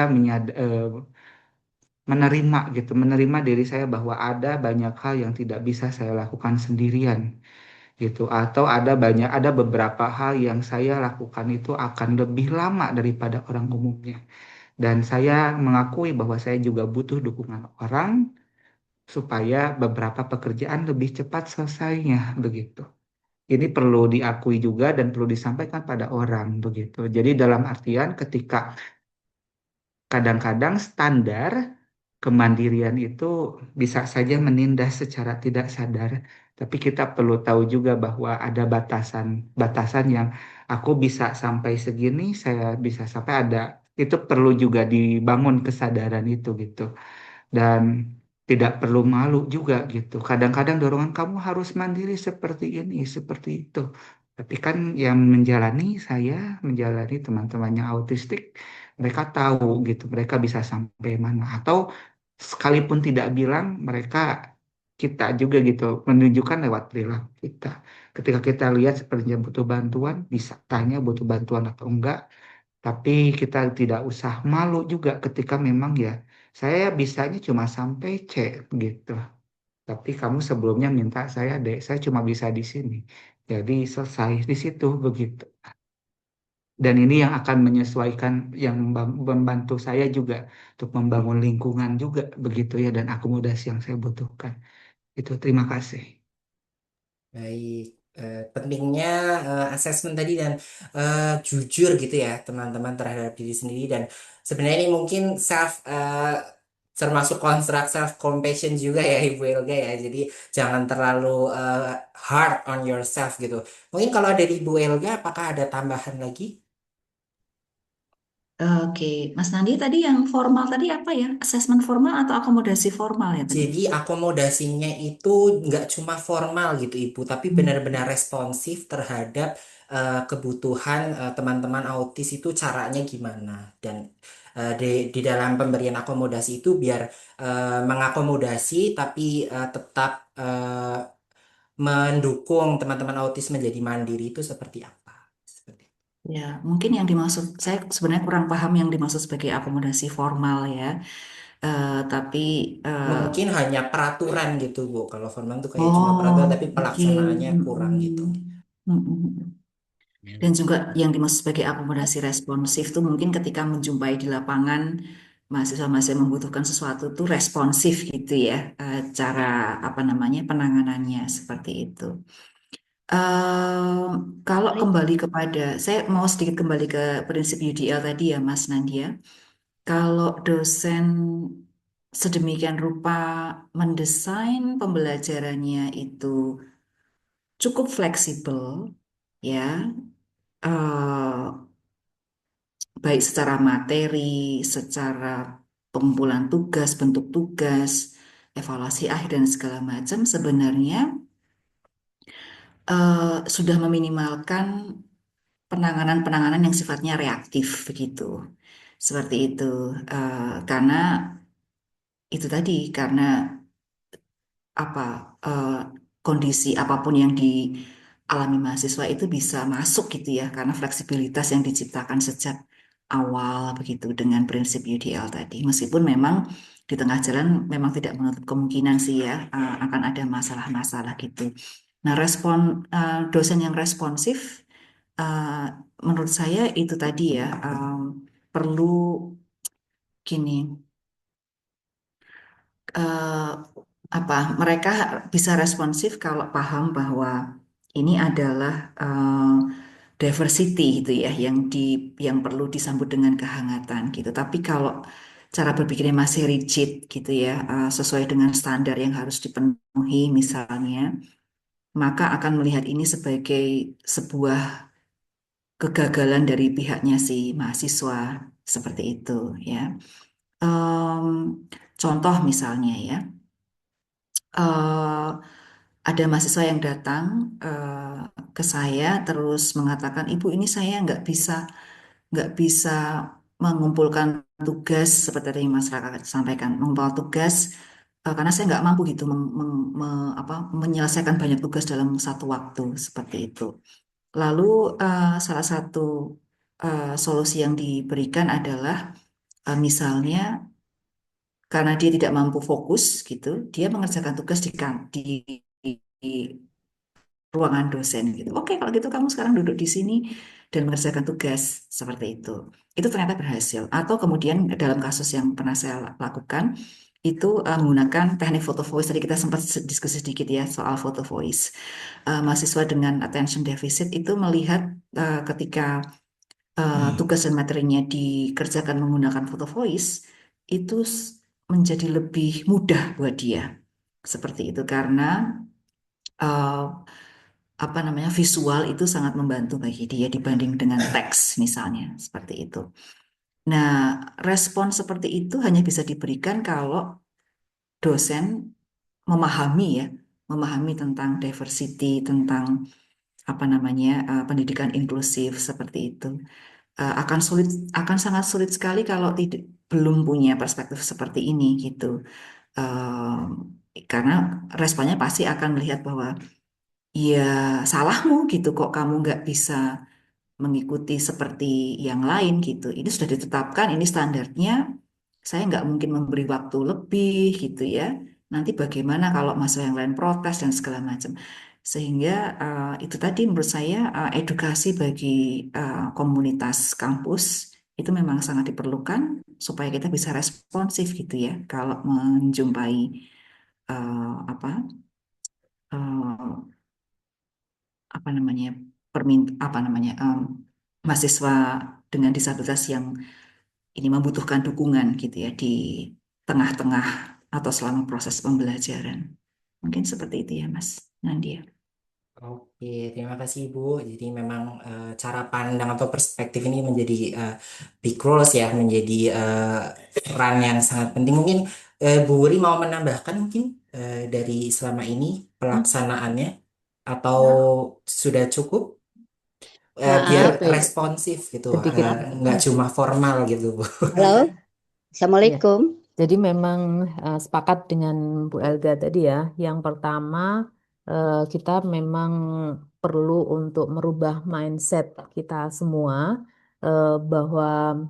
menerima gitu, menerima diri saya bahwa ada banyak hal yang tidak bisa saya lakukan sendirian gitu atau ada beberapa hal yang saya lakukan itu akan lebih lama daripada orang umumnya dan saya mengakui bahwa saya juga butuh dukungan orang supaya beberapa pekerjaan lebih cepat selesainya begitu. Ini perlu diakui juga dan perlu disampaikan pada orang begitu. Jadi dalam artian ketika kadang-kadang standar kemandirian itu bisa saja menindas secara tidak sadar, tapi kita perlu tahu juga bahwa ada batasan-batasan yang aku bisa sampai segini, saya bisa sampai ada. Itu perlu juga dibangun kesadaran itu gitu. Dan tidak perlu malu juga gitu. Kadang-kadang dorongan kamu harus mandiri seperti ini, seperti itu. Tapi kan yang menjalani saya, menjalani teman-temannya autistik, mereka tahu gitu, mereka bisa sampai mana. Atau sekalipun tidak bilang, mereka kita juga gitu, menunjukkan lewat perilaku kita. Ketika kita lihat sepertinya butuh bantuan, bisa tanya butuh bantuan atau enggak. Tapi kita tidak usah malu juga ketika memang ya saya bisanya cuma sampai C gitu. Tapi kamu sebelumnya minta saya D, saya cuma bisa di sini. Jadi selesai di situ begitu. Dan ini yang akan menyesuaikan, yang membantu saya juga untuk membangun lingkungan juga begitu ya dan akomodasi yang saya butuhkan. Itu terima kasih. Baik, pentingnya asesmen tadi dan jujur gitu ya teman-teman terhadap diri sendiri, dan sebenarnya ini mungkin termasuk konstruk self compassion juga ya Ibu Elga ya. Jadi jangan terlalu hard on yourself gitu. Mungkin kalau dari Ibu Elga apakah ada tambahan lagi? Oke, Mas Nandi tadi yang formal tadi apa ya? Asesmen formal atau akomodasi formal ya tadi? Jadi akomodasinya itu nggak cuma formal gitu Ibu, tapi Hmm. benar-benar responsif terhadap kebutuhan teman-teman autis itu caranya gimana. Dan di dalam pemberian akomodasi itu biar mengakomodasi tapi tetap mendukung teman-teman autis menjadi mandiri itu seperti apa. Seperti itu. Ya, mungkin yang dimaksud, saya sebenarnya kurang paham yang dimaksud sebagai akomodasi formal ya. Tapi Mungkin hanya peraturan gitu Bu. Kalau formal tuh kayak cuma oh, peraturan tapi oke. pelaksanaannya kurang gitu. Mm-mm. Mm-mm. Dan juga yang dimaksud sebagai akomodasi responsif itu mungkin ketika menjumpai di lapangan mahasiswa-mahasiswa yang membutuhkan sesuatu tuh responsif gitu ya, cara apa namanya penanganannya seperti itu. Eh, Kalau kembali kepada, saya mau sedikit kembali ke prinsip UDL tadi ya Mas Nandia. Kalau dosen sedemikian rupa mendesain pembelajarannya itu cukup fleksibel, ya, eh, baik secara materi, secara pengumpulan tugas, bentuk tugas, evaluasi akhir dan segala macam, sebenarnya sudah meminimalkan penanganan-penanganan yang sifatnya reaktif begitu. Seperti itu. Karena itu tadi, karena apa eh, kondisi apapun yang dialami mahasiswa itu bisa masuk gitu ya karena fleksibilitas yang diciptakan sejak awal begitu dengan prinsip UDL tadi meskipun memang di tengah jalan memang tidak menutup kemungkinan sih ya akan ada masalah-masalah gitu. Nah, dosen yang responsif eh, menurut saya itu tadi ya perlu gini eh, apa mereka bisa responsif kalau paham bahwa ini adalah diversity gitu ya yang perlu disambut dengan kehangatan gitu. Tapi kalau cara berpikirnya masih rigid gitu ya sesuai dengan standar yang harus dipenuhi misalnya, maka akan melihat ini sebagai sebuah kegagalan dari pihaknya si mahasiswa seperti itu ya. Em, Contoh misalnya ya eh, ada mahasiswa yang datang ke saya terus mengatakan, Ibu ini saya nggak bisa mengumpulkan tugas seperti tadi yang Mas Raka sampaikan, mengumpulkan tugas karena saya nggak mampu gitu menyelesaikan banyak tugas dalam satu waktu seperti itu. Lalu salah satu solusi yang diberikan adalah misalnya karena dia tidak mampu fokus gitu, dia mengerjakan tugas di ruangan dosen gitu. Oke, kalau gitu kamu sekarang duduk di sini dan mengerjakan tugas seperti itu. Itu ternyata berhasil. Atau kemudian dalam kasus yang pernah saya lakukan itu menggunakan teknik foto voice. Tadi kita sempat diskusi sedikit ya soal foto voice. Mahasiswa dengan attention deficit itu melihat ketika tugas dan materinya dikerjakan menggunakan foto voice itu menjadi lebih mudah buat dia. Seperti itu karena eh, apa namanya visual itu sangat membantu bagi dia dibanding dengan teks misalnya seperti itu. Nah, respon seperti itu hanya bisa diberikan kalau dosen memahami ya, memahami tentang diversity, tentang apa namanya pendidikan inklusif seperti itu. Akan sulit, akan sangat sulit sekali kalau tidak belum punya perspektif seperti ini gitu. Karena responnya pasti akan melihat bahwa ya salahmu gitu kok kamu nggak bisa mengikuti seperti yang lain gitu. Ini sudah ditetapkan, ini standarnya. Saya nggak mungkin memberi waktu lebih gitu ya. Nanti bagaimana kalau masa yang lain protes dan segala macam. Sehingga itu tadi menurut saya edukasi bagi komunitas kampus itu memang sangat diperlukan supaya kita bisa responsif gitu ya kalau menjumpai apa eh, apa namanya apa namanya mahasiswa dengan disabilitas yang ini membutuhkan dukungan gitu ya di tengah-tengah atau selama proses pembelajaran. Mungkin seperti itu ya Mas Nandia. Oke, terima kasih Ibu. Jadi memang cara pandang atau perspektif ini menjadi big roles ya, menjadi peran yang sangat penting. Mungkin Bu Wuri mau menambahkan mungkin dari selama ini pelaksanaannya atau sudah cukup biar Maaf, responsif gitu, sedikit. nggak cuma formal gitu Bu. Halo, Ya. Assalamualaikum. Jadi memang sepakat dengan Bu Elga tadi ya. Yang pertama kita memang perlu untuk merubah mindset kita semua bahwa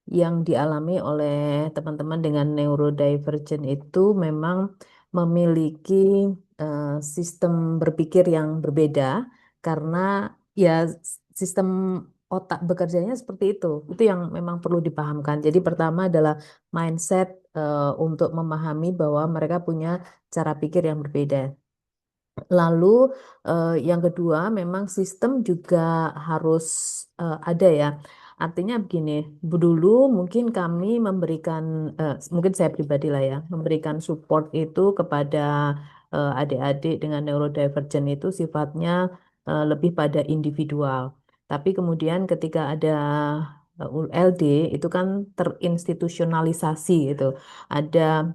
yang dialami oleh teman-teman dengan neurodivergent itu memang memiliki eh, sistem berpikir yang berbeda karena ya sistem otak bekerjanya seperti itu. Itu yang memang perlu dipahamkan. Jadi pertama adalah mindset untuk memahami bahwa mereka punya cara pikir yang berbeda. Lalu yang kedua memang sistem juga harus ada ya. Artinya begini, dulu mungkin kami memberikan, mungkin saya pribadi lah ya, memberikan support itu kepada adik-adik dengan neurodivergent itu sifatnya lebih pada individual. Tapi kemudian ketika ada ULD itu kan terinstitusionalisasi itu. Ada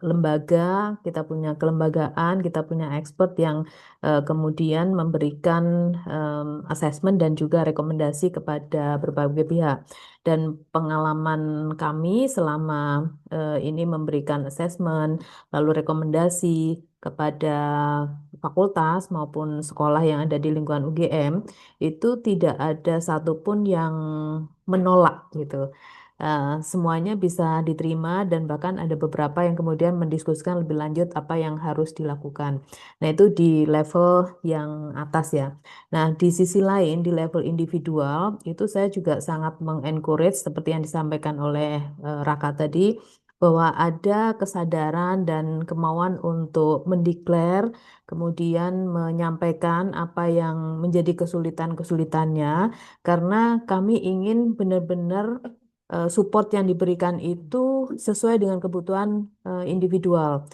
lembaga, kita punya kelembagaan, kita punya expert yang kemudian memberikan asesmen dan juga rekomendasi kepada berbagai pihak. Dan pengalaman kami selama ini memberikan asesmen, lalu rekomendasi kepada fakultas maupun sekolah yang ada di lingkungan UGM, itu tidak ada satupun yang menolak gitu. Semuanya bisa diterima dan bahkan ada beberapa yang kemudian mendiskusikan lebih lanjut apa yang harus dilakukan. Nah, itu di level yang atas ya. Nah, di sisi lain di level individual itu saya juga sangat mengencourage seperti yang disampaikan oleh Raka tadi bahwa ada kesadaran dan kemauan untuk mendeklar kemudian menyampaikan apa yang menjadi kesulitan-kesulitannya karena kami ingin benar-benar support yang diberikan itu sesuai dengan kebutuhan individual.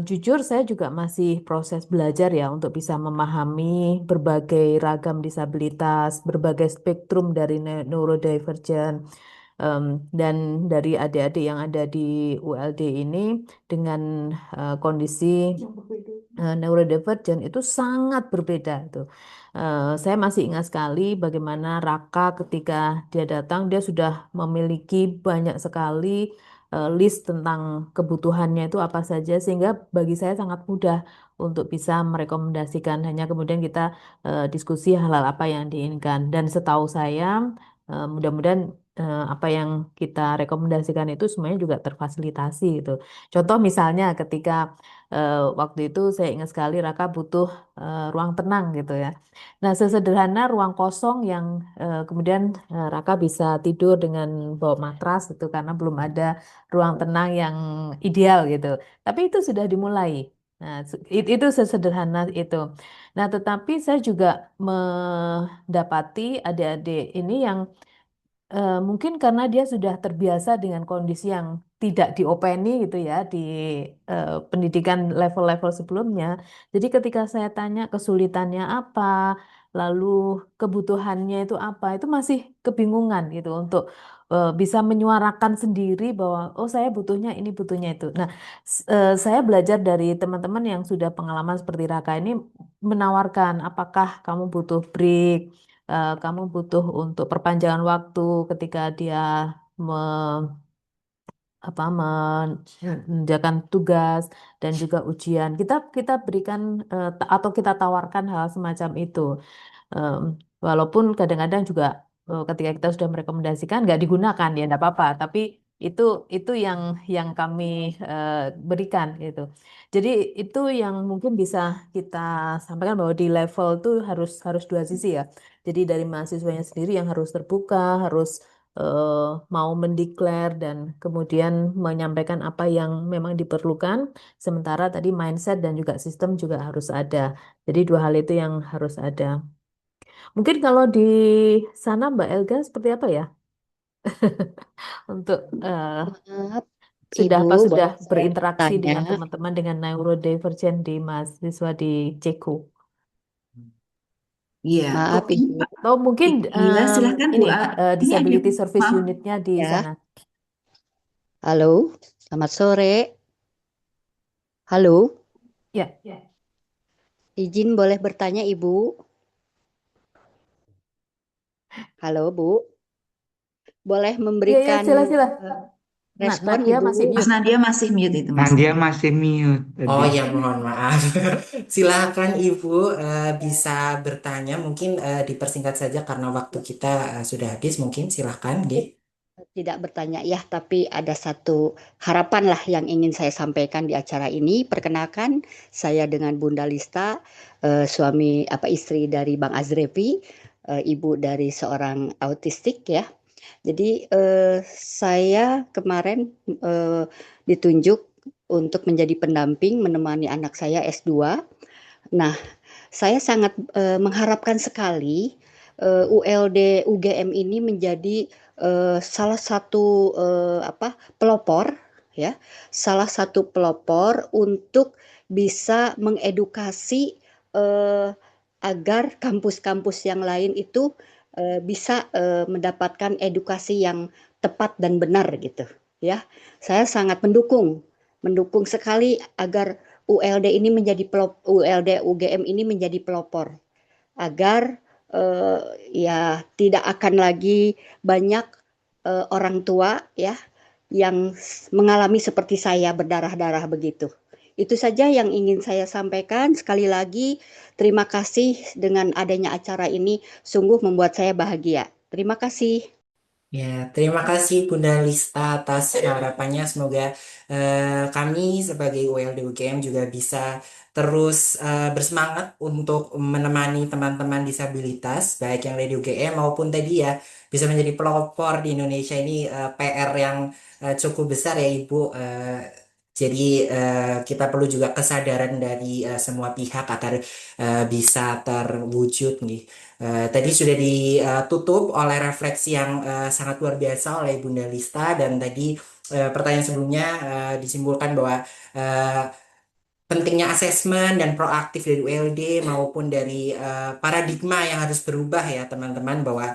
Jujur, saya juga masih proses belajar ya untuk bisa memahami berbagai ragam disabilitas, berbagai spektrum dari neurodivergent, Em, dan dari adik-adik yang ada di ULD ini dengan kondisi neurodivergent itu sangat berbeda itu. Saya masih ingat sekali bagaimana Raka ketika dia datang dia sudah memiliki banyak sekali list tentang kebutuhannya itu apa saja sehingga bagi saya sangat mudah untuk bisa merekomendasikan hanya kemudian kita diskusi hal-hal apa yang diinginkan dan setahu saya mudah-mudahan apa yang kita rekomendasikan itu semuanya juga terfasilitasi gitu. Contoh misalnya ketika waktu itu saya ingat sekali Raka butuh ruang tenang gitu ya. Nah, sesederhana ruang kosong yang kemudian Raka bisa tidur dengan bawa matras itu karena belum ada ruang tenang yang ideal gitu. Tapi itu sudah dimulai. Nah, itu sesederhana itu. Nah, tetapi saya juga mendapati adik-adik ini yang mungkin karena dia sudah terbiasa dengan kondisi yang tidak diopeni gitu ya di pendidikan level-level sebelumnya. Jadi ketika saya tanya kesulitannya apa, lalu kebutuhannya itu apa, itu masih kebingungan gitu untuk bisa menyuarakan sendiri bahwa oh saya butuhnya ini butuhnya itu. Nah, saya belajar dari teman-teman yang sudah pengalaman seperti Raka ini menawarkan apakah kamu butuh break, kamu butuh untuk perpanjangan waktu ketika dia me- apa mengerjakan tugas dan juga ujian. Kita berikan atau kita tawarkan hal semacam itu. Em, Walaupun kadang-kadang juga ketika kita sudah merekomendasikan nggak digunakan ya nggak apa-apa. Tapi itu itu yang kami eh, berikan gitu. Jadi itu yang mungkin bisa kita sampaikan bahwa di level tuh harus harus dua sisi ya. Jadi dari mahasiswanya sendiri yang harus terbuka, harus mau mendeklar dan kemudian menyampaikan apa yang memang diperlukan. Sementara tadi mindset dan juga sistem juga harus ada. Jadi dua hal itu yang harus ada. Mungkin kalau di sana Mbak Elga seperti apa ya untuk Maaf, sudah Ibu, apa sudah boleh saya berinteraksi bertanya? dengan teman-teman dengan neurodivergent di mahasiswa di Ceko? Iya, Maaf, Ibu. Atau mungkin iya, silahkan Bu. ini Ini ada, disability service maaf. unitnya di Ya, sana. halo, selamat sore. Halo, Ya, izin boleh bertanya, Ibu? Halo, Bu. Boleh ya, ya, memberikan sila-sila. respon, Nadia Ibu? masih Mas mute. Nadia masih mute itu, Nah, Mas dia Nadia. masih mute Oh tadi. ya, mohon maaf. Silakan Ibu bisa bertanya. Mungkin dipersingkat saja karena waktu kita sudah habis. Mungkin silakan, G. tidak bertanya ya, tapi ada satu harapan lah yang ingin saya sampaikan di acara ini. Perkenalkan, saya dengan Bunda Lista, suami istri dari Bang Azrevi, ibu dari seorang autistik ya. Jadi saya kemarin ditunjuk untuk menjadi pendamping menemani anak saya S2. Nah, saya sangat mengharapkan sekali ULD UGM ini menjadi salah satu pelopor ya, salah satu pelopor untuk bisa mengedukasi eh, agar kampus-kampus yang lain itu bisa mendapatkan edukasi yang tepat dan benar gitu ya. Saya sangat mendukung sekali agar ULD ini menjadi ULD UGM ini menjadi pelopor agar eh, ya tidak akan lagi banyak orang tua ya yang mengalami seperti saya berdarah-darah begitu. Itu saja yang ingin saya sampaikan. Sekali lagi, terima kasih dengan adanya acara ini sungguh membuat saya bahagia. Terima kasih. Ya, terima kasih Bunda Lista atas harapannya. Semoga kami sebagai ULD UGM juga bisa terus bersemangat untuk menemani teman-teman disabilitas, baik yang dari UGM maupun tadi ya, bisa menjadi pelopor di Indonesia ini PR yang cukup besar ya Ibu. Jadi kita perlu juga kesadaran dari semua pihak agar bisa terwujud nih. Tadi sudah ditutup oleh refleksi yang sangat luar biasa oleh Bunda Lista dan tadi pertanyaan sebelumnya disimpulkan bahwa eh, pentingnya asesmen dan proaktif dari ULD maupun dari paradigma yang harus berubah ya teman-teman bahwa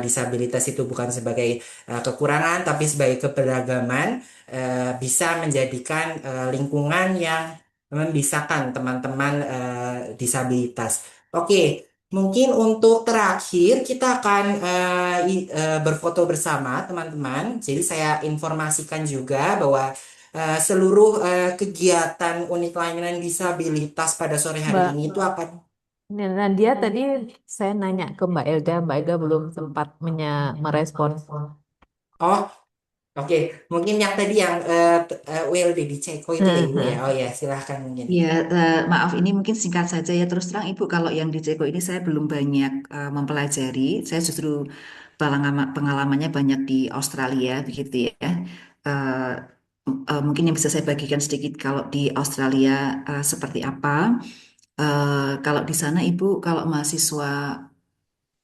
disabilitas itu bukan sebagai kekurangan tapi sebagai keberagaman bisa menjadikan lingkungan yang memisahkan teman-teman disabilitas. Oke, mungkin untuk terakhir kita akan berfoto bersama teman-teman. Jadi saya informasikan juga bahwa seluruh kegiatan unit layanan disabilitas pada sore hari Mbak ini itu akan Nadia tadi saya nanya ke Mbak Elga belum sempat merespon. oh oke mungkin yang tadi yang ULD di Ceko itu ya Ibu ya Nah, oh ya silahkan mungkin Ya, maaf ini mungkin singkat saja ya. Terus terang Ibu, kalau yang di Ceko ini saya belum banyak mempelajari. Saya justru pengalamannya banyak di Australia, begitu ya. Eh, mungkin yang bisa saya bagikan sedikit kalau di Australia seperti apa. Kalau di sana Ibu, kalau mahasiswa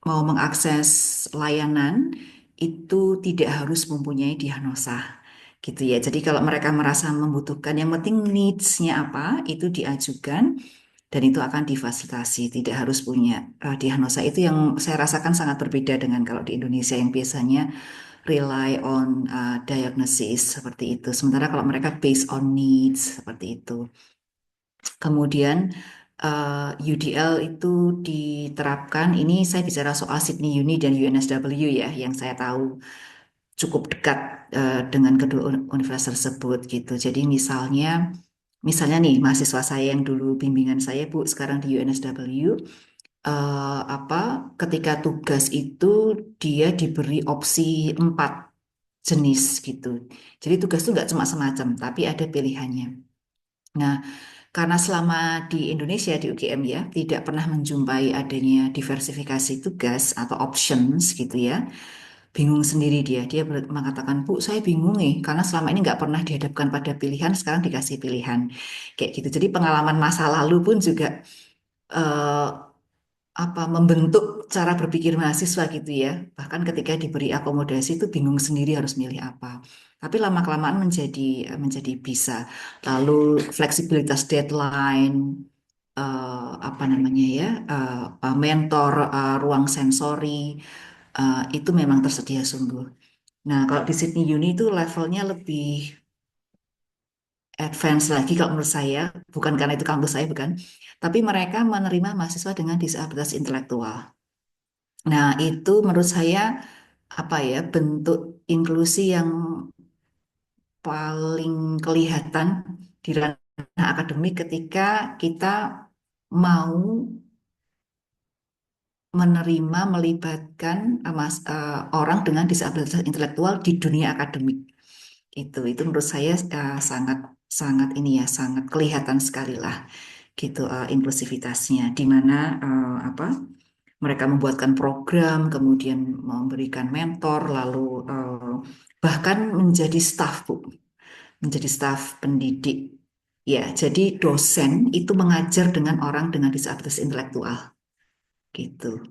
mau mengakses layanan itu tidak harus mempunyai diagnosa gitu ya. Jadi kalau mereka merasa membutuhkan, yang penting needs-nya apa itu diajukan dan itu akan difasilitasi. Tidak harus punya diagnosa. Itu yang saya rasakan sangat berbeda dengan kalau di Indonesia yang biasanya rely on diagnosis seperti itu. Sementara kalau mereka based on needs seperti itu. Kemudian UDL itu diterapkan, ini saya bicara soal Sydney Uni dan UNSW ya, yang saya tahu cukup dekat dengan kedua universitas tersebut gitu. Jadi misalnya nih mahasiswa saya yang dulu bimbingan saya Bu, sekarang di UNSW, apa ketika tugas itu dia diberi opsi 4 jenis gitu. Jadi tugas itu nggak cuma semacam, tapi ada pilihannya. Nah, karena selama di Indonesia di UGM ya tidak pernah menjumpai adanya diversifikasi tugas atau options gitu ya, bingung sendiri dia. Dia mengatakan, Bu, saya bingung nih karena selama ini nggak pernah dihadapkan pada pilihan, sekarang dikasih pilihan kayak gitu. Jadi pengalaman masa lalu pun juga eh, membentuk cara berpikir mahasiswa gitu ya. Bahkan ketika diberi akomodasi itu bingung sendiri harus milih apa. Tapi lama-kelamaan menjadi bisa. Lalu fleksibilitas deadline, apa namanya ya, mentor, ruang sensori, itu memang tersedia sungguh. Nah, kalau di Sydney Uni itu levelnya lebih advance lagi kalau menurut saya, bukan karena itu kampus saya bukan, tapi mereka menerima mahasiswa dengan disabilitas intelektual. Nah, itu menurut saya apa ya bentuk inklusi yang paling kelihatan di ranah akademik ketika kita mau menerima melibatkan orang dengan disabilitas intelektual di dunia akademik. Itu menurut saya sangat sangat ini ya sangat kelihatan sekali lah gitu inklusivitasnya di mana apa mereka membuatkan program kemudian memberikan mentor lalu bahkan menjadi staf Bu, menjadi staf pendidik. Ya, jadi dosen itu mengajar dengan orang dengan disabilitas intelektual gitu.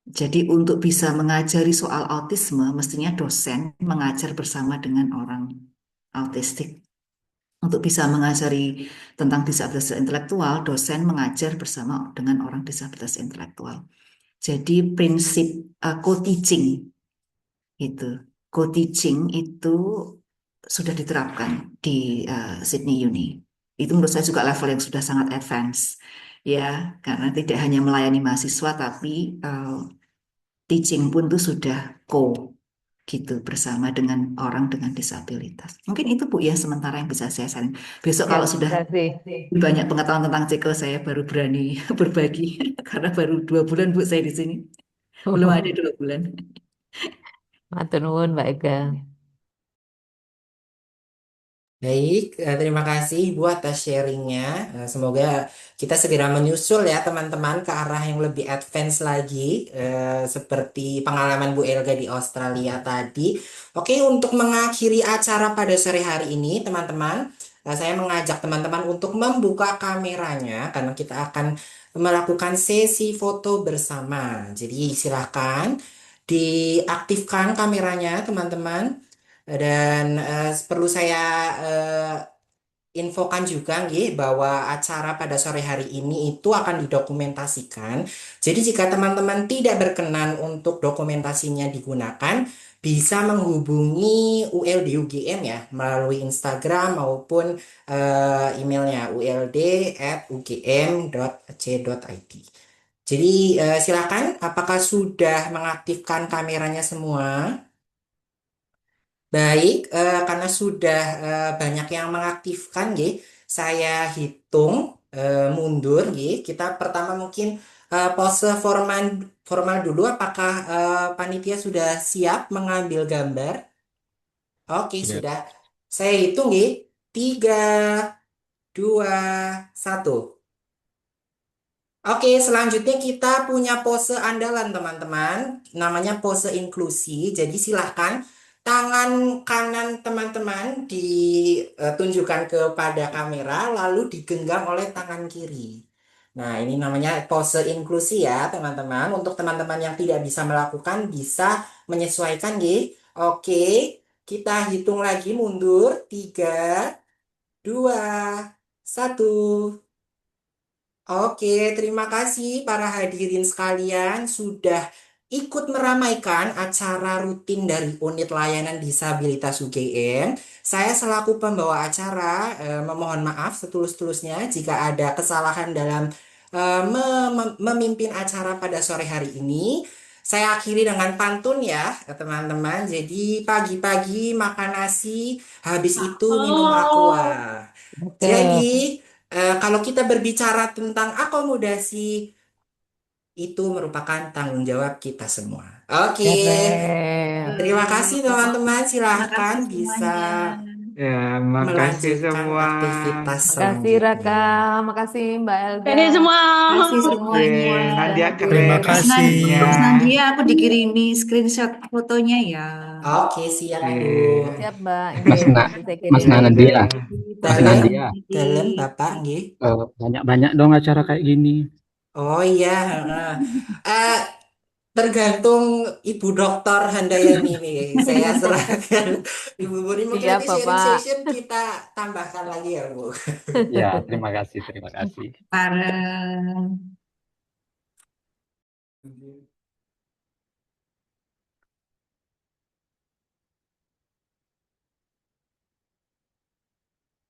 Jadi untuk bisa mengajari soal autisme, mestinya dosen mengajar bersama dengan orang autistik. Untuk bisa mengajari tentang disabilitas intelektual, dosen mengajar bersama dengan orang disabilitas intelektual. Jadi prinsip co-teaching itu, co-teaching itu sudah diterapkan di Sydney Uni. Itu menurut saya juga level yang sudah sangat advance, ya, karena tidak hanya melayani mahasiswa, tapi teaching pun itu sudah co gitu bersama dengan orang dengan disabilitas. Mungkin itu Bu ya sementara yang bisa saya saring. Besok Ya, kalau terima sudah kasih. banyak pengetahuan tentang Ceko saya baru berani berbagi karena baru 2 bulan Bu saya di sini. Belum ada 2 bulan. Matur nuwun, Mbak Ega. Baik, terima kasih Bu atas sharingnya. Semoga kita segera menyusul ya teman-teman ke arah yang lebih advance lagi, seperti pengalaman Bu Elga di Australia tadi. Oke, untuk mengakhiri acara pada sore hari ini, teman-teman, saya mengajak teman-teman untuk membuka kameranya karena kita akan melakukan sesi foto bersama. Jadi silahkan diaktifkan kameranya, teman-teman. Dan perlu saya eh, infokan juga nggih bahwa acara pada sore hari ini itu akan didokumentasikan. Jadi jika teman-teman tidak berkenan untuk dokumentasinya digunakan, bisa menghubungi ULD UGM ya melalui Instagram maupun emailnya uld@ugm.ac.id. Jadi silakan, apakah sudah mengaktifkan kameranya semua? Baik, karena sudah banyak yang mengaktifkan, nggih, saya hitung mundur, nggih. Kita pertama mungkin pose formal formal dulu. Apakah panitia sudah siap mengambil gambar? Oke, Ya. sudah. Saya hitung, nggih. 3, 2, 1. Oke, selanjutnya kita punya pose andalan, teman-teman. Namanya pose inklusi. Jadi silahkan tangan kanan teman-teman ditunjukkan kepada kamera, lalu digenggam oleh tangan kiri. Nah, ini namanya pose inklusi ya, teman-teman. Untuk teman-teman yang tidak bisa melakukan, bisa menyesuaikan, G. Oke, kita hitung lagi mundur. 3, 2, 1. Oke, terima kasih para hadirin sekalian sudah ikut meramaikan acara rutin dari Unit Layanan Disabilitas UGM. Saya selaku pembawa acara memohon maaf setulus-tulusnya jika ada kesalahan dalam memimpin acara pada sore hari ini. Saya akhiri dengan pantun ya, teman-teman. Jadi pagi-pagi makan nasi, habis itu minum aqua. Jadi, Oke, kalau kita berbicara tentang akomodasi, itu merupakan tanggung jawab kita semua. Oke, terima kasih teman-teman. Terima Silahkan kasih bisa semuanya. Ya, makasih melanjutkan semua. aktivitas makasih Raka, selanjutnya. makasih Mbak Elga. Ini semua. Terima kasih Oke, semuanya. Sudah Nadia hadir. Terima keren kasih. aktingnya. Mas Nandia, aku dikirimi screenshot fotonya ya. Oke, siap Bu. Oke, Siap, Mbak. Mas Nggih, Na, nanti saya Mas kirim. Nadia, Mas Dalam, Nadia, dalam Bapak, nggih. banyak-banyak dong acara kayak gini. Oh iya, heeh. Eh, tergantung Ibu Dokter Handayani nih. Saya serahkan Ibu Budi. Mungkin Siap, nanti sharing Bapak. session kita tambahkan lagi ya, Bu. Ya, terima kasih, terima kasih. Bareng.